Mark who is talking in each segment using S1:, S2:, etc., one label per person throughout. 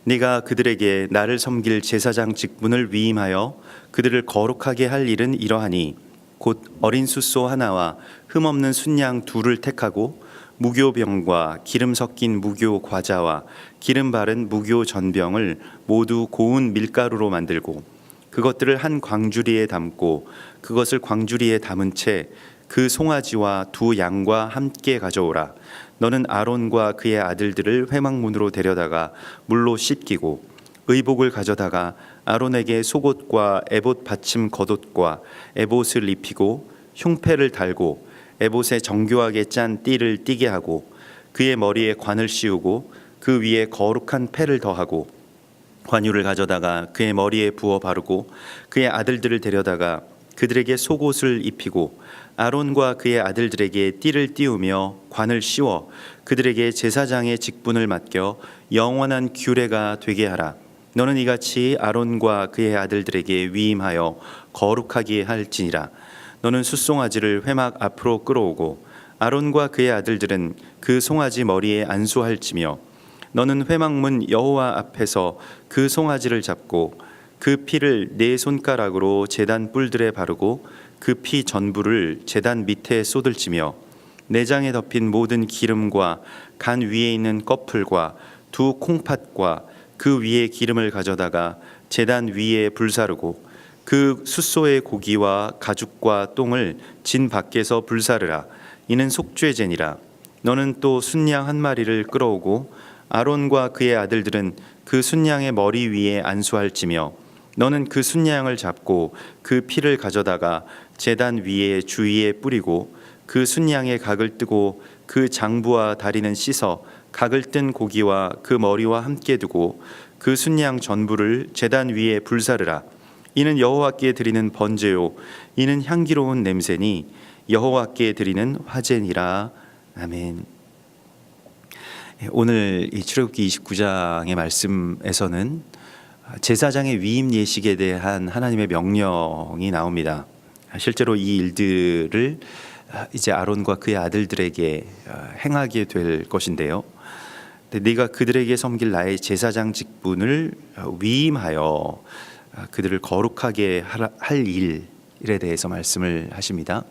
S1: 네가 그들에게 나를 섬길 제사장 직분을 위임하여 그들을 거룩하게 할 일은 이러하니 곧 어린 숫소 하나와 흠없는 순양 둘을 택하고 무교병과 기름 섞인 무교 과자와 기름 바른 무교 전병을 모두 고운 밀가루로 만들고 그것들을 한 광주리에 담고 그것을 광주리에 담은 채 그 송아지와 두 양과 함께 가져오라. 너는 아론과 그의 아들들을 회막문으로 데려다가 물로 씻기고 의복을 가져다가 아론에게 속옷과 에봇 받침 겉옷과 에봇을 입히고 흉패를 달고 에봇에 정교하게 짠 띠를 띠게 하고 그의 머리에 관을 씌우고 그 위에 거룩한 패를 더하고 관유를 가져다가 그의 머리에 부어 바르고 그의 아들들을 데려다가 그들에게 속옷을 입히고 아론과 그의 아들들에게 띠를 띄우며 관을 씌워 그들에게 제사장의 직분을 맡겨 영원한 규례가 되게 하라. 너는 이같이 아론과 그의 아들들에게 위임하여 거룩하게 할지니라. 너는 숫송아지를 회막 앞으로 끌어오고 아론과 그의 아들들은 그 송아지 머리에 안수할지며 너는 회막문 여호와 앞에서 그 송아지를 잡고 그 피를 네 손가락으로 제단 뿔들에 바르고 그 피 전부를 제단 밑에 쏟을지며 내장에 덮인 모든 기름과 간 위에 있는 꺼풀과 두 콩팥과 그 위에 기름을 가져다가 제단 위에 불사르고 그 숫소의 고기와 가죽과 똥을 진 밖에서 불사르라. 이는 속죄제니라. 너는 또 순양 한 마리를 끌어오고 아론과 그의 아들들은 그 순양의 머리 위에 안수할지며 너는 그 순양을 잡고 그 피를 가져다가 제단 위에 주위에 뿌리고 그 순양의 각을 뜨고 그 장부와 다리는 씻어 각을 뜬 고기와 그 머리와 함께 두고 그 순양 전부를 제단 위에 불사르라. 이는 여호와께 드리는 번제요 이는 향기로운 냄새니 여호와께 드리는 화제니라. 아멘. 오늘 이 출애굽기 29장의 말씀에서는 제사장의 위임 예식에 대한 하나님의 명령이 나옵니다. 실제로 이 일들을 이제 아론과 그의 아들들에게 행하게 될 것인데요. 네가 그들에게 섬길 나의 제사장 직분을 위임하여 그들을 거룩하게 할 일에 대해서 말씀을 하십니다.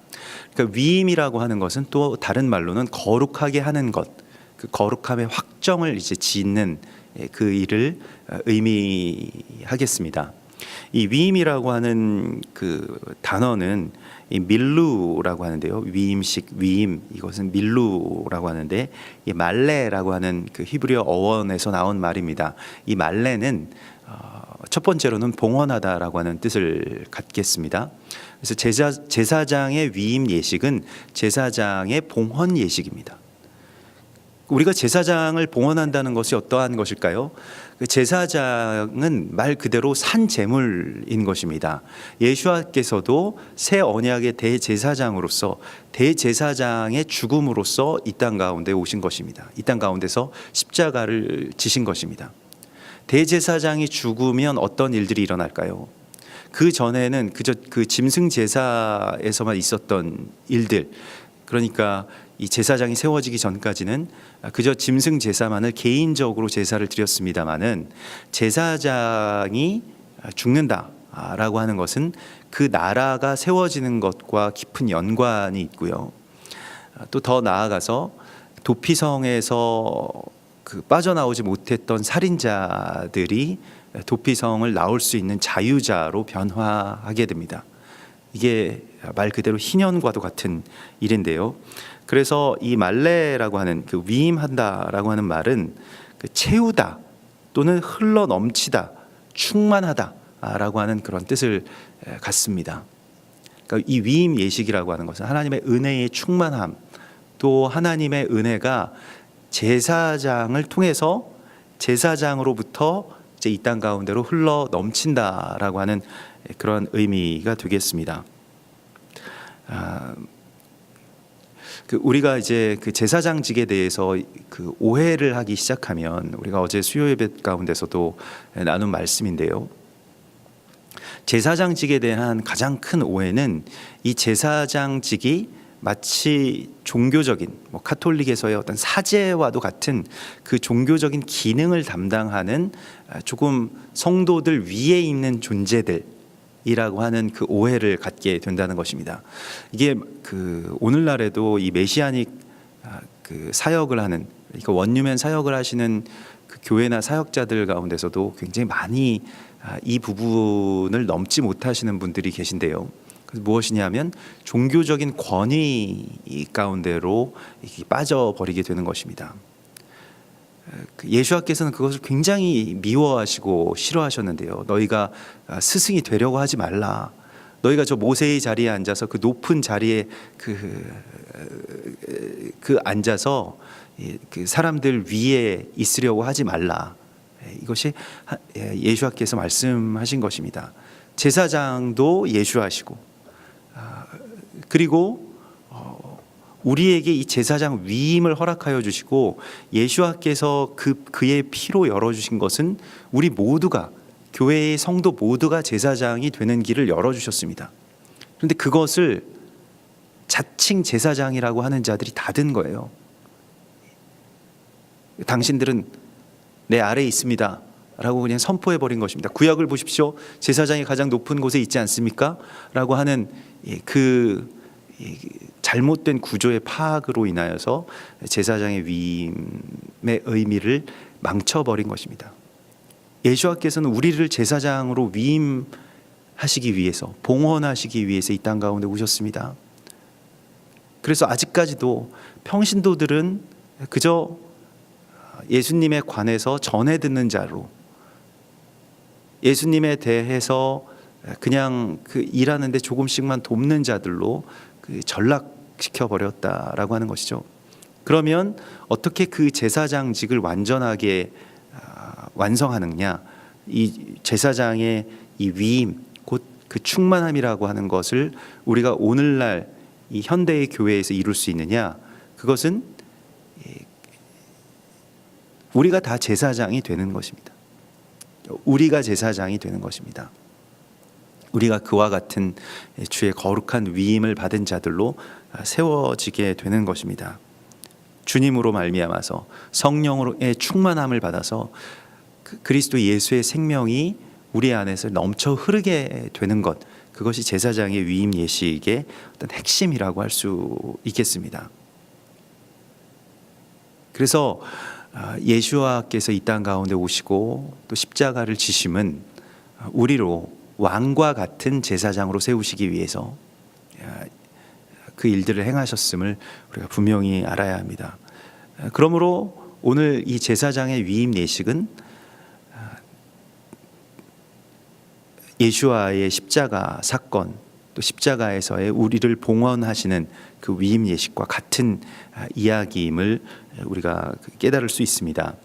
S1: 그러니까 위임이라고 하는 것은 또 다른 말로는 거룩하게 하는 것, 그 거룩함의 확정을 이제 짓는 그 일을 의미하겠습니다. 이 위임이라고 하는 그 단어는 이 밀루라고 하는데요. 위임식 위임 이것은 밀루라고 하는데 이 말레라고 하는 그 히브리어 어원에서 나온 말입니다. 이 말레는 첫 번째로는 봉헌하다라고 하는 뜻을 갖겠습니다. 그래서 제사장의 위임 예식은 제사장의 봉헌 예식입니다. 우리가 제사장을 봉헌한다는 것이 어떠한 것일까요? 제사장은 말 그대로 산 제물인 것입니다. 예수와께서도 새 언약의 대제사장으로서 대제사장의 죽음으로써 이 땅 가운데 오신 것입니다. 이 땅 가운데서 십자가를 지신 것입니다. 대제사장이 죽으면 어떤 일들이 일어날까요? 그 전에는 그저 그 짐승 제사에서만 있었던 일들, 그러니까 이 제사장이 세워지기 전까지는 그저 짐승 제사만을 개인적으로 제사를 드렸습니다마는 제사장이 죽는다라고 하는 것은 그 나라가 세워지는 것과 깊은 연관이 있고요. 또 더 나아가서 도피성에서 그 빠져나오지 못했던 살인자들이 도피성을 나올 수 있는 자유자로 변화하게 됩니다. 이게 말 그대로 희년과도 같은 일인데요. 그래서 이 말레라고 하는 그 위임한다라고 하는 말은 그 채우다 또는 흘러 넘치다, 충만하다라고 하는 그런 뜻을 갖습니다. 그러니까 이 위임 예식이라고 하는 것은 하나님의 은혜의 충만함, 또 하나님의 은혜가 제사장을 통해서 제사장으로부터 이제 이 땅 가운데로 흘러 넘친다라고 하는 그런 의미가 되겠습니다. 우리가 이제 그 제사장직에 대해서 그 오해를 하기 시작하면 우리가 어제 수요 예배 가운데서도 나눈 말씀인데요. 제사장직에 대한 가장 큰 오해는 이 제사장직이 마치 종교적인 카톨릭에서의 어떤 사제와도 같은 그 종교적인 기능을 담당하는 조금 성도들 위에 있는 존재들이라고 하는 그 오해를 갖게 된다는 것입니다. 이게 그 오늘날에도 이 메시아닉 그 사역을 하는, 그러니까 원유면 사역을 하시는 그 교회나 사역자들 가운데서도 굉장히 많이 이 부분을 넘지 못하시는 분들이 계신데요. 그래서 무엇이냐면 종교적인 권위 가운데로 빠져버리게 되는 것입니다. 예수님께서는 그것을 굉장히 미워하시고 싫어하셨는데요. 너희가 스승이 되려고 하지 말라. 너희가 저 모세의 자리에 앉아서 그 높은 자리에 그 앉아서 그 사람들 위에 있으려고 하지 말라. 이것이 예수님께서 말씀하신 것입니다. 제사장도 예수하시고, 그리고 우리에게 이 제사장 위임을 허락하여 주시고 예수님께서 그의 피로 열어주신 것은 우리 모두가, 교회의 성도 모두가 제사장이 되는 길을 열어주셨습니다. 그런데 그것을 자칭 제사장이라고 하는 자들이 닫은 거예요. 당신들은 내 아래에 있습니다 라고 그냥 선포해 버린 것입니다. 구약을 보십시오. 제사장이 가장 높은 곳에 있지 않습니까? 라고 하는 그 잘못된 구조의 파악으로 인하여서 제사장의 위임의 의미를 망쳐버린 것입니다. 예수님께서는 우리를 제사장으로 위임하시기 위해서, 봉헌하시기 위해서 이 땅 가운데 오셨습니다. 그래서 아직까지도 평신도들은 그저 예수님에 관해서 전해 듣는 자로, 예수님에 대해서 그냥 그 일하는데 조금씩만 돕는 자들로 전락시켜 버렸다라고 하는 것이죠. 그러면 어떻게 그 제사장직을 완전하게 완성하느냐? 이 제사장의 이 위임, 곧 그 충만함이라고 하는 것을 우리가 오늘날 이 현대의 교회에서 이룰 수 있느냐? 그것은 우리가 다 제사장이 되는 것입니다. 우리가 제사장이 되는 것입니다. 우리가 그와 같은 주의 거룩한 위임을 받은 자들로 세워지게 되는 것입니다. 주님으로 말미암아서 성령으로의 충만함을 받아서 그리스도 예수의 생명이 우리 안에서 넘쳐 흐르게 되는 것, 그것이 제사장의 위임 예식의 어떤 핵심이라고 할 수 있겠습니다. 그래서 예수와께서 이 땅 가운데 오시고 또 십자가를 지심은 우리로 왕과 같은 제사장으로 세우시기 위해서 그 일들을 행하셨음을 우리가 분명히 알아야 합니다. 그러므로 오늘 이 제사장의 위임 예식은 예수와의 십자가 사건, 또 십자가에서의 우리를 봉헌하시는 그 위임 예식과 같은 이야기임을 우리가 깨달을 수 있습니다.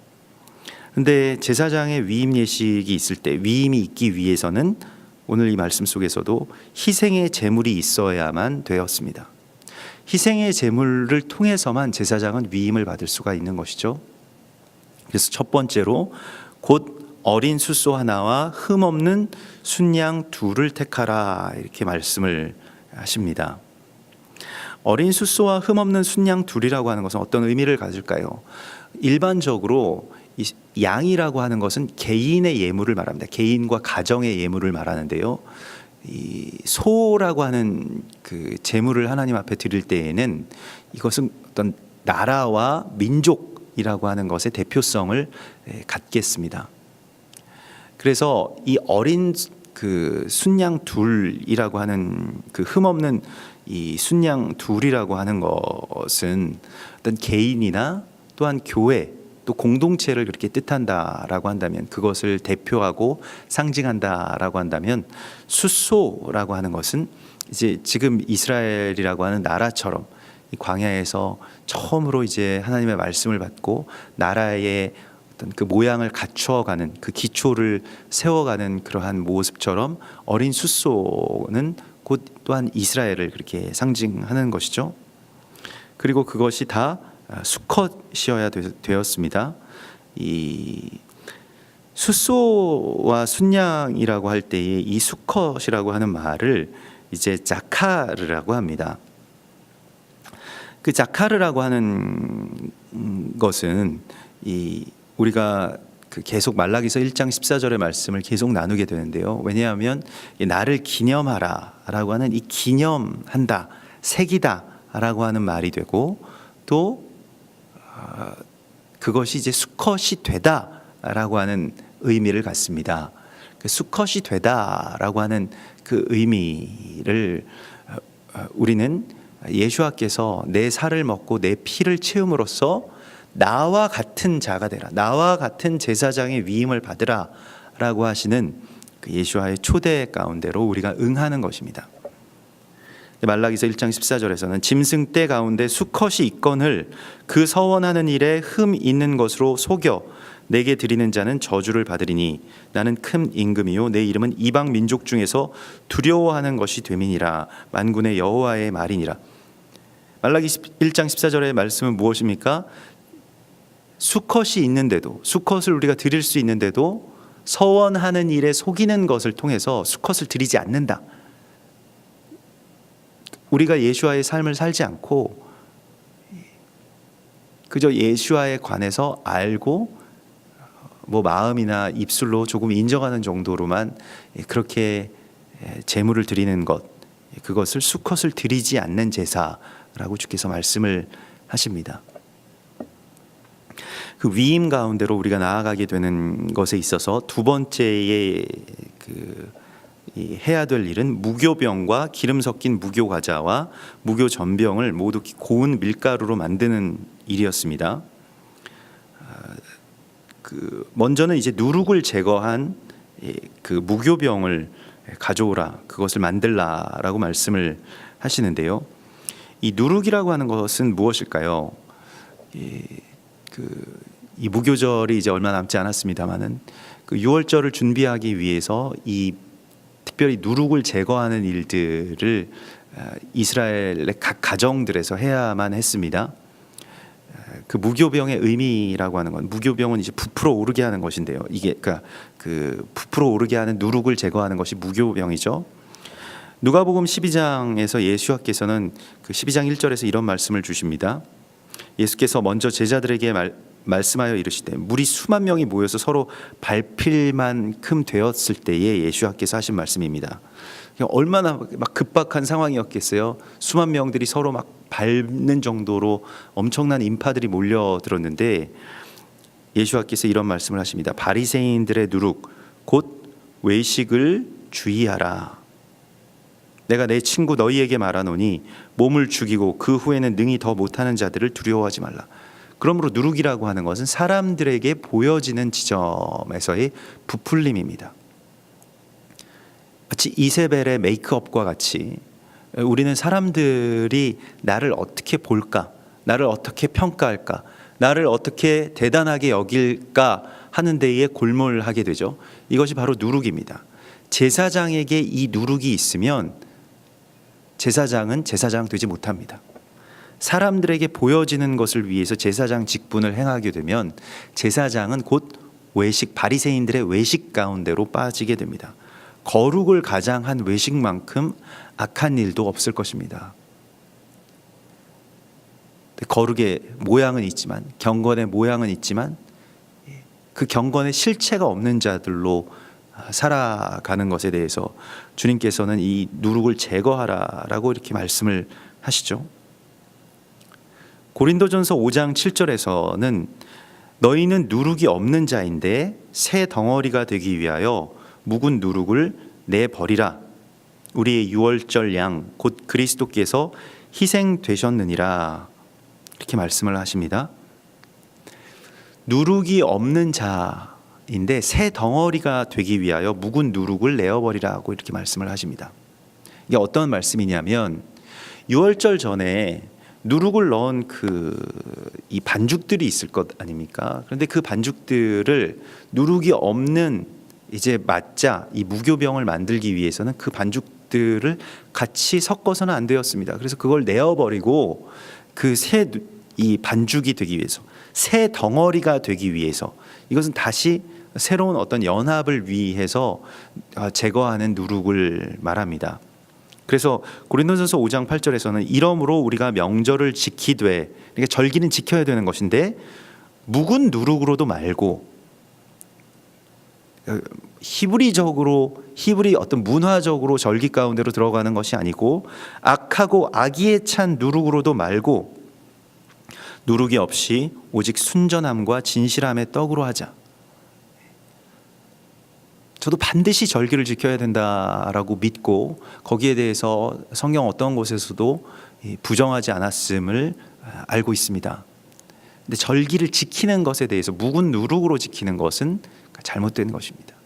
S1: 그런데 제사장의 위임 예식이 있을 때, 위임이 있기 위해서는 오늘 이 말씀 속에서도 희생의 제물이 있어야만 되었습니다. 희생의 제물을 통해서만 제사장은 위임을 받을 수가 있는 것이죠. 그래서 첫 번째로 곧 어린 숫소 하나와 흠없는 순양 둘을 택하라, 이렇게 말씀을 하십니다. 어린 숫소와 흠없는 순양 둘이라고 하는 것은 어떤 의미를 가질까요? 일반적으로 이 양이라고 하는 것은 개인의 예물을 말합니다. 개인과 가정의 예물을 말하는데요. 이 소라고 하는 그 제물을 하나님 앞에 드릴 때에는 이것은 어떤 나라와 민족이라고 하는 것의 대표성을 갖겠습니다. 그래서 이 어린 그 순양 둘이라고 하는 그 흠없는 이 순양 둘이라고 하는 것은 어떤 개인이나 또한 교회 또 공동체를 그렇게 뜻한다라고 한다면, 그것을 대표하고 상징한다라고 한다면, 숫소라고 하는 것은 이제 지금 이스라엘이라고 하는 나라처럼 이 광야에서 처음으로 이제 하나님의 말씀을 받고 나라의 어떤 그 모양을 갖추어가는, 그 기초를 세워가는 그러한 모습처럼 어린 숫소는 곧 또한 이스라엘을 그렇게 상징하는 것이죠. 그리고 그것이 다 수컷이어야 되었습니다. 이 숫소와 순양이라고 할 때에 이 수컷이라고 하는 말을 이제 자카르라고 합니다. 그 자카르라고 하는 것은 우리가 계속 말라기서 1장 14절의 말씀을 계속 나누게 되는데요. 왜냐하면 나를 기념하라라고 하는 이 기념한다, 새기다라고 하는 말이 되고, 또 그것이 이제 수컷이 되다라고 하는 의미를 갖습니다. 그 수컷이 되다라고 하는 그 의미를 우리는 예수와께서 내 살을 먹고 내 피를 채움으로써 나와 같은 자가 되라, 나와 같은 제사장의 위임을 받으라 라고 하시는 그 예수와의 초대 가운데로 우리가 응하는 것입니다. 말라기서 1장 14절에서는 짐승 떼 가운데 수컷이 있거늘 그 서원하는 일에 흠 있는 것으로 속여 내게 드리는 자는 저주를 받으리니 나는 큰 임금이요 내 이름은 이방 민족 중에서 두려워하는 것이 됨이니라. 만군의 여호와의 말이니라. 말라기 1장 14절의 말씀은 무엇입니까? 수컷이 있는데도, 수컷을 우리가 드릴 수 있는데도 서원하는 일에 속이는 것을 통해서 수컷을 드리지 않는다. 우리가 예수와의 삶을 살지 않고 그저 예수와에 관해서 알고 마음이나 입술로 조금 인정하는 정도로만 그렇게 제물을 드리는 것, 그것을 수컷을 드리지 않는 제사라고 주께서 말씀을 하십니다. 그 위임 가운데로 우리가 나아가게 되는 것에 있어서 두 번째의 해야 될 일은 무교병과 기름 섞인 무교 과자와 무교 전병을 모두 고운 밀가루로 만드는 일이었습니다. 먼저는 이제 누룩을 제거한 그 무교병을 가져오라, 그것을 만들라라고 말씀을 하시는데요. 이 누룩이라고 하는 것은 무엇일까요? 이 무교절이 이제 얼마 남지 않았습니다만은 그 6월절을 준비하기 위해서 이 특별히 누룩을 제거하는 일들을 이스라엘의 각 가정들에서 해야만 했습니다. 그 무교병의 의미라고 하는 건, 무교병은 이제 부풀어 오르게 하는 것인데요. 이게 그 부풀어 오르게 하는 누룩을 제거하는 것이 무교병이죠. 누가복음 12장에서 예수께서는 그 12장 1절에서 이런 말씀을 주십니다. 예수께서 먼저 제자들에게 말씀하여 이르시되 무리 수만 명이 모여서 서로 밟힐 만큼 되었을 때에 예수께서 하신 말씀입니다. 얼마나 막 급박한 상황이었겠어요. 수만 명들이 서로 막 밟는 정도로 엄청난 인파들이 몰려들었는데 예수께서 이런 말씀을 하십니다. 바리새인들의 누룩 곧 외식을 주의하라. 내가 내 친구 너희에게 말하노니 몸을 죽이고 그 후에는 능히 더 못하는 자들을 두려워하지 말라. 그러므로 누룩이라고 하는 것은 사람들에게 보여지는 지점에서의 부풀림입니다. 마치 이세벨의 메이크업과 같이 우리는 사람들이 나를 어떻게 볼까, 나를 어떻게 평가할까, 나를 어떻게 대단하게 여길까 하는 데에 골몰하게 되죠. 이것이 바로 누룩입니다. 제사장에게 이 누룩이 있으면 제사장은 제사장 되지 못합니다. 사람들에게 보여지는 것을 위해서 제사장 직분을 행하게 되면 제사장은 곧 외식, 바리새인들의 외식 가운데로 빠지게 됩니다. 거룩을 가장한 외식만큼 악한 일도 없을 것입니다. 거룩의 모양은 있지만, 경건의 모양은 있지만 그 경건의 실체가 없는 자들로 살아가는 것에 대해서 주님께서는 이 누룩을 제거하라라고 이렇게 말씀을 하시죠. 고린도전서 5장 7절에서는 너희는 누룩이 없는 자인데 새 덩어리가 되기 위하여 묵은 누룩을 내버리라. 우리의 유월절 양 곧 그리스도께서 희생되셨느니라. 이렇게 말씀을 하십니다. 누룩이 없는 자인데 새 덩어리가 되기 위하여 묵은 누룩을 내어버리라고 이렇게 말씀을 하십니다. 이게 어떤 말씀이냐면 유월절 전에 누룩을 넣은 이 반죽들이 있을 것 아닙니까? 그런데 그 반죽들을 누룩이 없는 이제 맞자 이 무교병을 만들기 위해서는 그 반죽들을 같이 섞어서는 안 되었습니다. 그래서 그걸 내어버리고 이 반죽이 되기 위해서, 새 덩어리가 되기 위해서, 이것은 다시 새로운 어떤 연합을 위해서 제거하는 누룩을 말합니다. 그래서 고린도전서 5장 8절에서는 이러므로 우리가 명절을 지키되, 그러니까 절기는 지켜야 되는 것인데 묵은 누룩으로도 말고, 히브리 어떤 문화적으로 절기 가운데로 들어가는 것이 아니고 악하고 악의에 찬 누룩으로도 말고 누룩이 없이 오직 순전함과 진실함의 떡으로 하자. 저도 반드시 절기를 지켜야 된다라고 믿고 거기에 대해서 성경 어떤 곳에서도 부정하지 않았음을 알고 있습니다. 근데 절기를 지키는 것에 대해서 묵은 누룩으로 지키는 것은 잘못된 것입니다.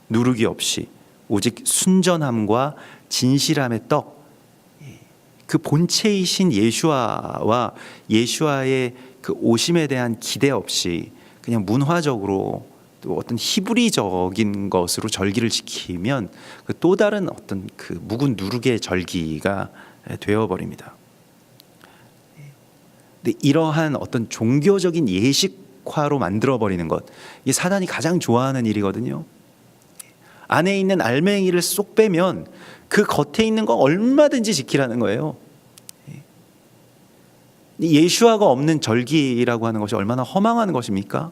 S1: 누룩이 없이 오직 순전함과 진실함의 떡, 그 본체이신 예수아와 예수아의 그 오심에 대한 기대 없이 그냥 문화적으로 또 어떤 히브리적인 것으로 절기를 지키면 그 또 다른 어떤 그 묵은 누룩의 절기가 되어버립니다. 근데 이러한 어떤 종교적인 예식화로 만들어버리는 것, 이게 사단이 가장 좋아하는 일이거든요. 안에 있는 알맹이를 쏙 빼면 그 겉에 있는 거 얼마든지 지키라는 거예요. 예수아가 없는 절기라고 하는 것이 얼마나 허망한 것입니까?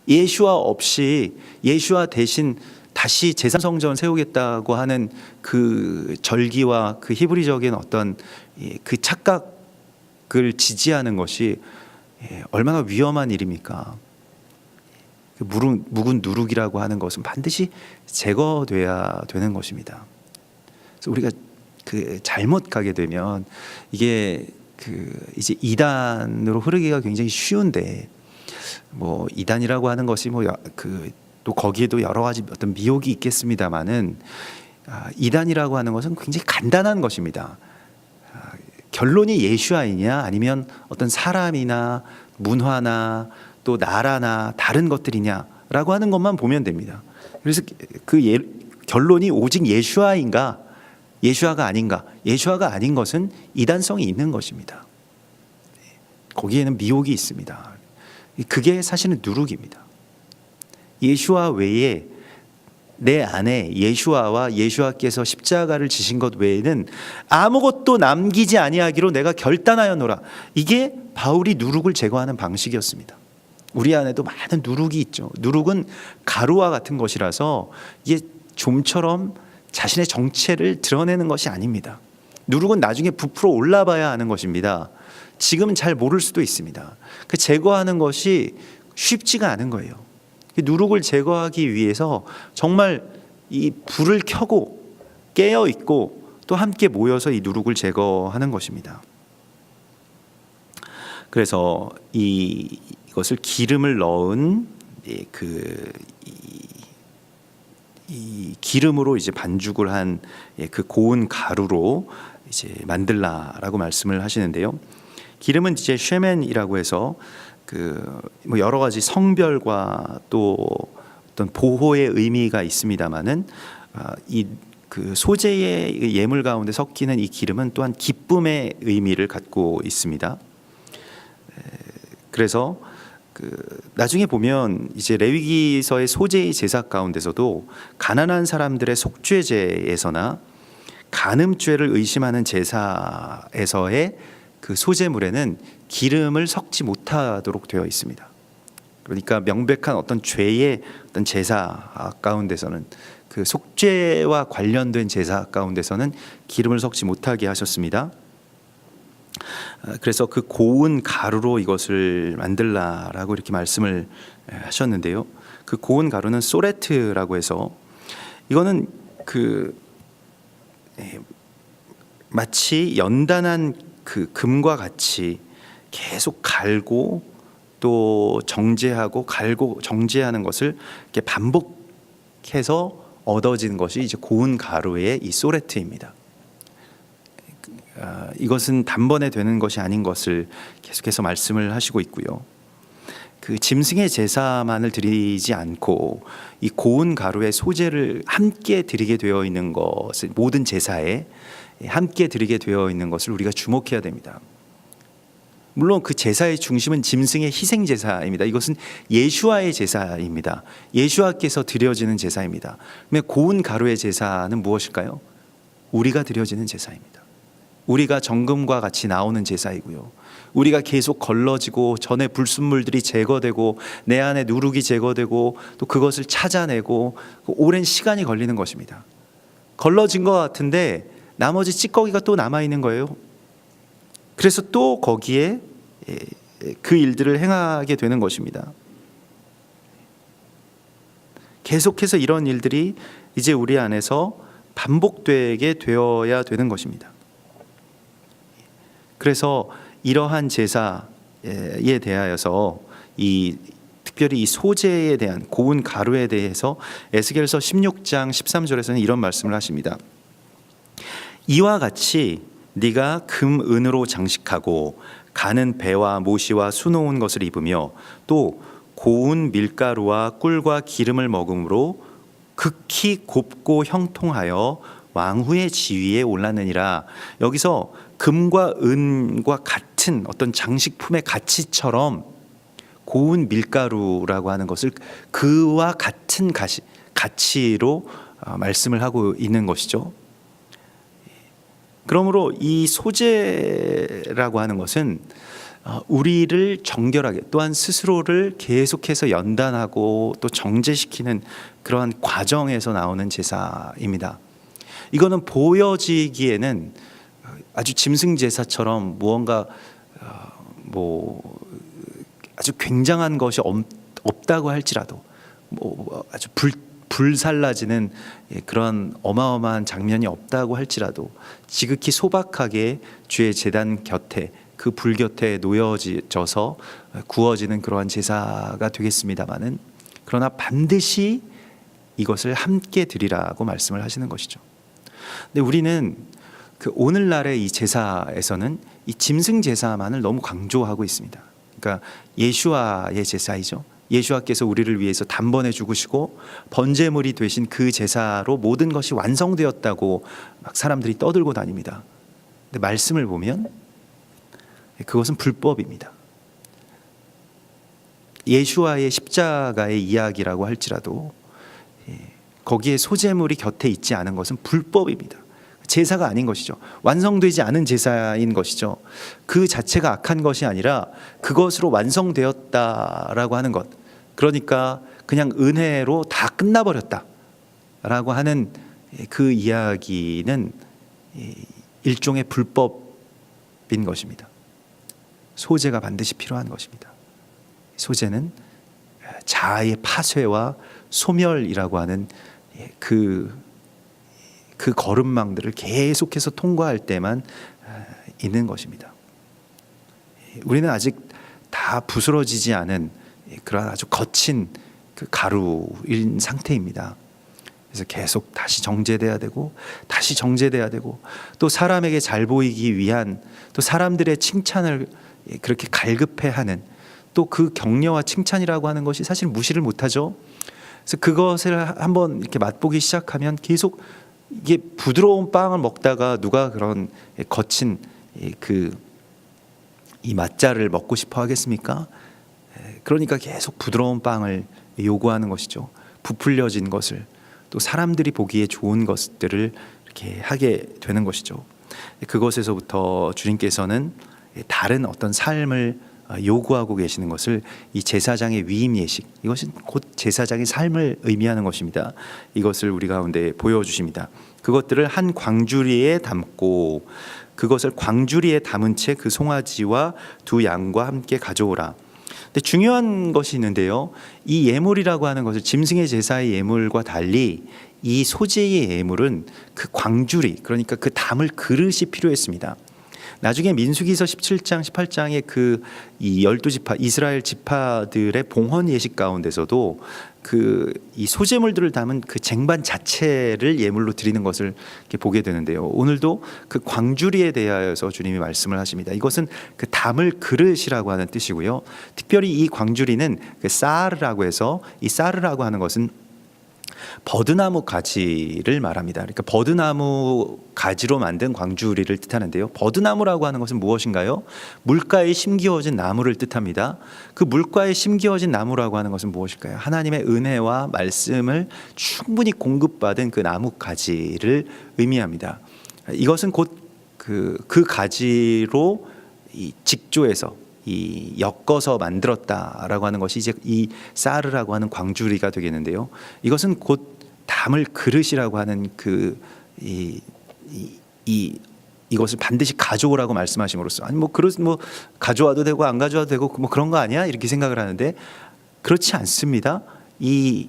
S1: 예수아 없이 예수아 대신 다시 제3성전을 세우겠다고 하는 그 절기와 그 히브리적인 어떤 그 착각을 지지하는 것이 얼마나 위험한 일입니까? 묵은 누룩이라고 하는 것은 반드시 제거돼야 되는 것입니다. 그래서 우리가 그 잘못 가게 되면 이게 그 이제 이단으로 흐르기가 굉장히 쉬운데, 뭐 이단이라고 하는 것이 뭐 그 또 거기에도 여러 가지 어떤 미혹이 있겠습니다만은 이단이라고 하는 것은 굉장히 간단한 것입니다. 결론이 예수아이냐 아니면 어떤 사람이나 문화나 또 나라나 다른 것들이냐라고 하는 것만 보면 됩니다. 그래서 그 결론이 오직 예수아인가 예수아가 아닌가, 예수아가 아닌 것은 이단성이 있는 것입니다. 거기에는 미혹이 있습니다. 그게 사실은 누룩입니다. 예수아 외에 내 안에 예수아와 예수아께서 십자가를 지신 것 외에는 아무것도 남기지 아니하기로 내가 결단하였노라. 이게 바울이 누룩을 제거하는 방식이었습니다. 우리 안에도 많은 누룩이 있죠. 누룩은 가루와 같은 것이라서 이게 좀처럼 자신의 정체를 드러내는 것이 아닙니다. 누룩은 나중에 부풀어 올라봐야 하는 것입니다. 지금은 잘 모를 수도 있습니다. 그 제거하는 것이 쉽지가 않은 거예요. 누룩을 제거하기 위해서 정말 이 불을 켜고 깨어 있고 또 함께 모여서 이 누룩을 제거하는 것입니다. 그래서 이것을 기름을 넣은 이 기름으로 이제 반죽을 한 그 고운 가루로 이제 만들라라고 말씀을 하시는데요. 기름은 이제 쉐멘이라고 해서 뭐 여러 가지 성별과 또 어떤 보호의 의미가 있습니다만은 이 그 소재의 예물 가운데 섞이는 이 기름은 또한 기쁨의 의미를 갖고 있습니다. 그래서 나중에 보면 이제 레위기서의 소재의 제사 가운데서도 가난한 사람들의 속죄제에서나 간음죄를 의심하는 제사에서의 그 소재물에는 기름을 섞지 못하도록 되어 있습니다. 그러니까 명백한 어떤 죄의 어떤 제사 가운데서는 그 속죄와 관련된 제사 가운데서는 기름을 섞지 못하게 하셨습니다. 그래서 그 고운 가루로 이것을 만들라라고 이렇게 말씀을 하셨는데요. 그 고운 가루는 소레트라고 해서 이거는 마치 연단한 그 금과 같이 계속 갈고 또 정제하고 갈고 정제하는 것을 이렇게 반복해서 얻어진 것이 이제 고운 가루의 이 소레트입니다. 이것은 단번에 되는 것이 아닌 것을 계속해서 말씀을 하시고 있고요. 그 짐승의 제사만을 드리지 않고 이 고운 가루의 소재를 함께 드리게 되어 있는 것을, 모든 제사에 함께 드리게 되어 있는 것을 우리가 주목해야 됩니다. 물론 그 제사의 중심은 짐승의 희생 제사입니다. 이것은 예수와의 제사입니다. 예수와께서 드려지는 제사입니다. 그러면 고운 가루의 제사는 무엇일까요? 우리가 드려지는 제사입니다. 우리가 정금과 같이 나오는 제사이고요. 우리가 계속 걸러지고 전에 불순물들이 제거되고 내 안에 누룩이 제거되고 또 그것을 찾아내고 오랜 시간이 걸리는 것입니다. 걸러진 것 같은데 나머지 찌꺼기가 또 남아있는 거예요. 그래서 또 거기에 그 일들을 행하게 되는 것입니다. 계속해서 이런 일들이 이제 우리 안에서 반복되게 되어야 되는 것입니다. 그래서 이러한 제사에 대하여서 특별히 이 소제에 대한 고운 가루에 대해서 에스겔서 16장 13절에서는 이런 말씀을 하십니다. 이와 같이 네가 금 은으로 장식하고 가는 배와 모시와 수놓은 것을 입으며 또 고운 밀가루와 꿀과 기름을 먹음으로 극히 곱고 형통하여 왕후의 지위에 올랐느니라. 여기서 금과 은과 같은 어떤 장식품의 가치처럼 고운 밀가루라고 하는 것을 그와 같은 가치로 말씀을 하고 있는 것이죠. 그러므로 이 소제라고 하는 것은 우리를 정결하게 또한 스스로를 계속해서 연단하고 또 정제시키는 그러한 과정에서 나오는 제사입니다. 이거는 보여지기에는 아주 짐승 제사처럼 무언가 아주 굉장한 것이 없다고 할지라도 아주 불살라지는 그런 어마어마한 장면이 없다고 할지라도 지극히 소박하게 주의 제단 곁에 그 불 곁에 놓여져서 구워지는 그러한 제사가 되겠습니다마는 그러나 반드시 이것을 함께 드리라고 말씀을 하시는 것이죠. 근데 우리는 그 오늘날의 이 제사에서는 이 짐승 제사만을 너무 강조하고 있습니다. 그러니까 예수와의 제사이죠. 예수와께서 우리를 위해서 단번에 죽으시고 번제물이 되신 그 제사로 모든 것이 완성되었다고 막 사람들이 떠들고 다닙니다. 근데 말씀을 보면 그것은 불법입니다. 예수와의 십자가의 이야기라고 할지라도 거기에 소제물이 곁에 있지 않은 것은 불법입니다. 제사가 아닌 것이죠. 완성되지 않은 제사인 것이죠. 그 자체가 악한 것이 아니라 그것으로 완성되었다라고 하는 것. 그러니까 그냥 은혜로 다 끝나버렸다라고 하는 그 이야기는 일종의 불법인 것입니다. 소제가 반드시 필요한 것입니다. 소제는 자아의 파쇄와 소멸이라고 하는 그 걸음망들을 계속해서 통과할 때만 있는 것입니다. 우리는 아직 다 부스러지지 않은 그런 아주 거친 그 가루인 상태입니다. 그래서 계속 다시 정제돼야 되고 다시 정제돼야 되고 또 사람에게 잘 보이기 위한 또 사람들의 칭찬을 그렇게 갈급해하는 또 그 격려와 칭찬이라고 하는 것이 사실 무시를 못하죠. 그래서 그것을 한번 이렇게 맛보기 시작하면 계속 이게 부드러운 빵을 먹다가 누가 그런 거친 이 맛자를 먹고 싶어 하겠습니까? 그러니까 계속 부드러운 빵을 요구하는 것이죠. 부풀려진 것을 또 사람들이 보기에 좋은 것들을 이렇게 하게 되는 것이죠. 그것에서부터 주님께서는 다른 어떤 삶을 요구하고 계시는 것을 이 제사장의 위임 예식, 이것은 곧 제사장의 삶을 의미하는 것입니다. 이것을 우리 가운데 보여주십니다. 그것들을 한 광주리에 담고 그것을 광주리에 담은 채 그 송아지와 두 양과 함께 가져오라. 근데 중요한 것이 있는데요. 이 예물이라고 하는 것을 짐승의 제사의 예물과 달리 이 소제의 예물은 그 광주리, 그러니까 그 담을 그릇이 필요했습니다. 나중에 민수기서 17장 18장의 이 12지파 이스라엘 지파들의 봉헌 예식 가운데서도 이 소제물들을 담은 그 쟁반 자체를 예물로 드리는 것을 이렇게 보게 되는데요. 오늘도 그 광주리에 대하여서 주님이 말씀을 하십니다. 이것은 그 담을 그릇이라고 하는 뜻이고요. 특별히 이 광주리는 그 사르라고 해서 이 사르라고 하는 것은 버드나무 가지를 말합니다. 그러니까 버드나무 가지로 만든 광주리를 뜻하는데요. 버드나무라고 하는 것은 무엇인가요? 물가에 심기어진 나무를 뜻합니다. 그 물가에 심기어진 나무라고 하는 것은 무엇일까요? 하나님의 은혜와 말씀을 충분히 공급받은 그 나무 가지를 의미합니다. 이것은 곧 그 가지로 이 직조해서 이 엮어서 만들었다라고 하는 것이 이제 이 사르라고 하는 광주리가 되겠는데요. 이것은 곧 담을 그릇이라고 하는 이것을 반드시 가져오라고 말씀하심으로써, 아니 뭐 그릇 뭐 가져와도 되고 안 가져와도 되고 뭐 그런 거 아니야 이렇게 생각을 하는데, 그렇지 않습니다. 이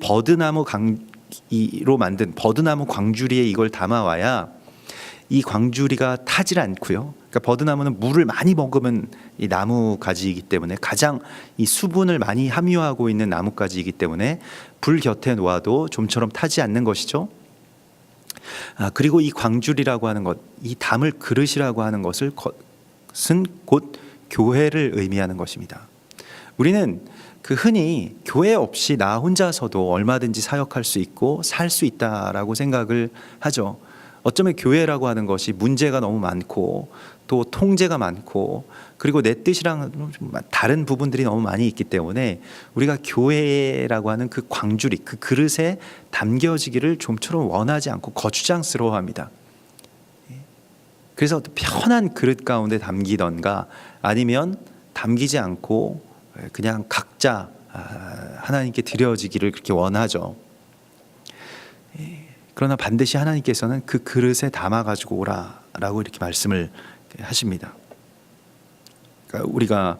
S1: 버드나무 로 만든 버드나무 광주리에 이걸 담아와야 이 광주리가 타질 않고요. 그러니까 버드나무는 물을 많이 머금은 이 나무 가지이기 때문에, 가장 이 수분을 많이 함유하고 있는 나무 가지이기 때문에 불 곁에 놓아도 좀처럼 타지 않는 것이죠. 그리고 이 광주리라고 하는 것, 이 담을 그릇이라고 하는 것은 곧 교회를 의미하는 것입니다. 우리는 흔히 교회 없이 나 혼자서도 얼마든지 사역할 수 있고 살 수 있다라고 생각을 하죠. 어쩌면 교회라고 하는 것이 문제가 너무 많고 또 통제가 많고 그리고 내 뜻이랑 좀 다른 부분들이 너무 많이 있기 때문에 우리가 교회라고 하는 그 광주리, 그 그릇에 담겨지기를 좀처럼 원하지 않고 거추장스러워합니다. 그래서 편한 그릇 가운데 담기던가 아니면 담기지 않고 그냥 각자 하나님께 드려지기를 그렇게 원하죠. 그러나 반드시 하나님께서는 그 그릇에 담아 가지고 오라라고 이렇게 말씀을 하십니다. 그러니까 우리가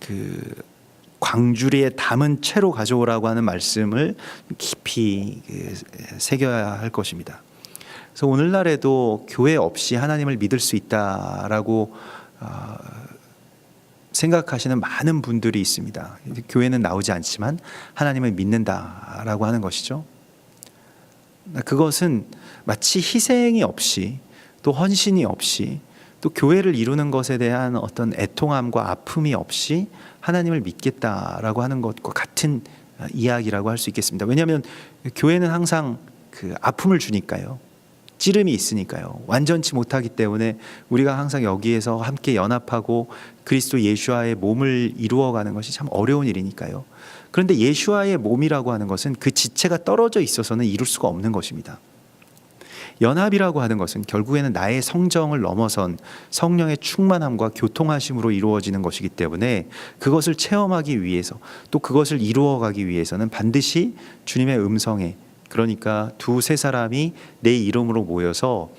S1: 그 광주리에 담은 채로 가져오라고 하는 말씀을 깊이 새겨야 할 것입니다. 그래서 오늘날에도 교회 없이 하나님을 믿을 수 있다라고 생각하시는 많은 분들이 있습니다. 교회는 나오지 않지만 하나님을 믿는다라고 하는 것이죠. 그것은 마치 희생이 없이 또 헌신이 없이 또 교회를 이루는 것에 대한 어떤 애통함과 아픔이 없이 하나님을 믿겠다라고 하는 것과 같은 이야기라고 할 수 있겠습니다. 왜냐하면 교회는 항상 그 아픔을 주니까요. 찌름이 있으니까요. 완전치 못하기 때문에 우리가 항상 여기에서 함께 연합하고 그리스도 예수와의 몸을 이루어가는 것이 참 어려운 일이니까요. 그런데 예수와의 몸이라고 하는 것은 그 지체가 떨어져 있어서는 이룰 수가 없는 것입니다. 연합이라고 하는 것은 결국에는 나의 성정을 넘어선 성령의 충만함과 교통하심으로 이루어지는 것이기 때문에 그것을 체험하기 위해서 또 그것을 이루어가기 위해서는 반드시 주님의 음성에, 그러니까 두세 사람이 내 이름으로 모여서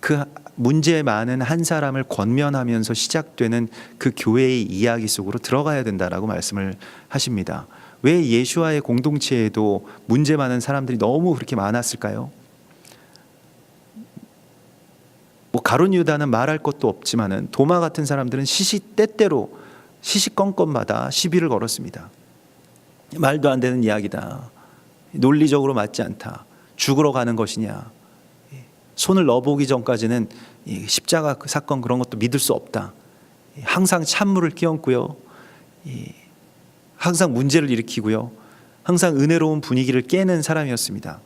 S1: 그 문제 많은 한 사람을 권면하면서 시작되는 그 교회의 이야기 속으로 들어가야 된다라고 말씀을 하십니다. 왜 예수와의 공동체에도 문제 많은 사람들이 너무 그렇게 많았을까요? 뭐 가룟 유다는 말할 것도 없지만은 도마 같은 사람들은 시시때때로 시시건건마다 시비를 걸었습니다. 말도 안 되는 이야기다. 논리적으로 맞지 않다. 죽으러 가는 것이냐. 손을 넣어보기 전까지는 십자가 사건 그런 것도 믿을 수 없다. 항상 찬물을 끼얹고요. 항상 문제를 일으키고요. 항상 은혜로운 분위기를 깨는 사람이었습니다.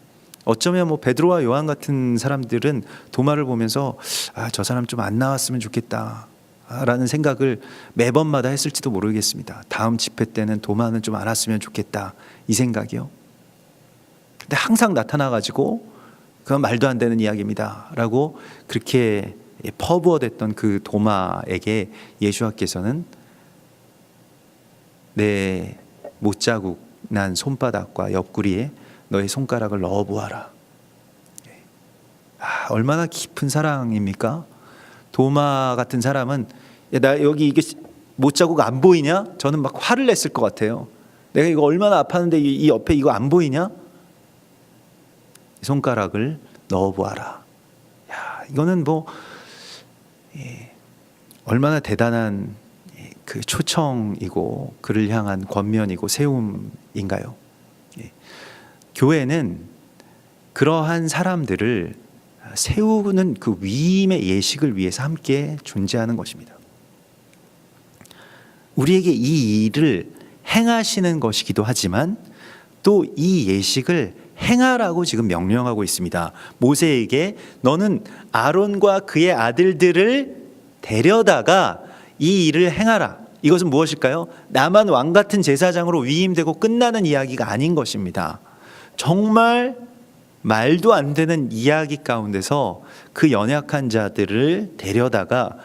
S1: 어쩌면 뭐 베드로와 요한 같은 사람들은 도마를 보면서 저 사람 좀 안 나왔으면 좋겠다 라는 생각을 매번마다 했을지도 모르겠습니다. 다음 집회 때는 도마는 좀 안 왔으면 좋겠다, 이 생각이요. 근데 항상 나타나가지고 그건 말도 안 되는 이야기입니다 라고 그렇게 퍼부어댔던 그 도마에게 예수께서는 내 못자국 난 손바닥과 옆구리에 너의 손가락을 넣어보아라. 얼마나 깊은 사랑입니까? 도마 같은 사람은 나 여기 이게 못자국 안 보이냐? 저는 막 화를 냈을 것 같아요. 내가 이거 얼마나 아팠는데 이 옆에 이거 안 보이냐? 손가락을 넣어보아라. 이거는 뭐 얼마나 대단한 그 초청이고 그를 향한 권면이고 세움인가요? 교회는 그러한 사람들을 세우는 그 위임의 예식을 위해서 함께 존재하는 것입니다. 우리에게 이 일을 행하시는 것이기도 하지만
S2: 또 이 예식을 행하라고 지금 명령하고 있습니다. 모세에게 너는 아론과 그의 아들들을 데려다가 이 일을 행하라. 이것은 무엇일까요? 나만 왕 같은 제사장으로 위임되고 끝나는 이야기가 아닌 것입니다. 정말 말도 안 되는 이야기 가운데서 그 연약한 자들을 데려다가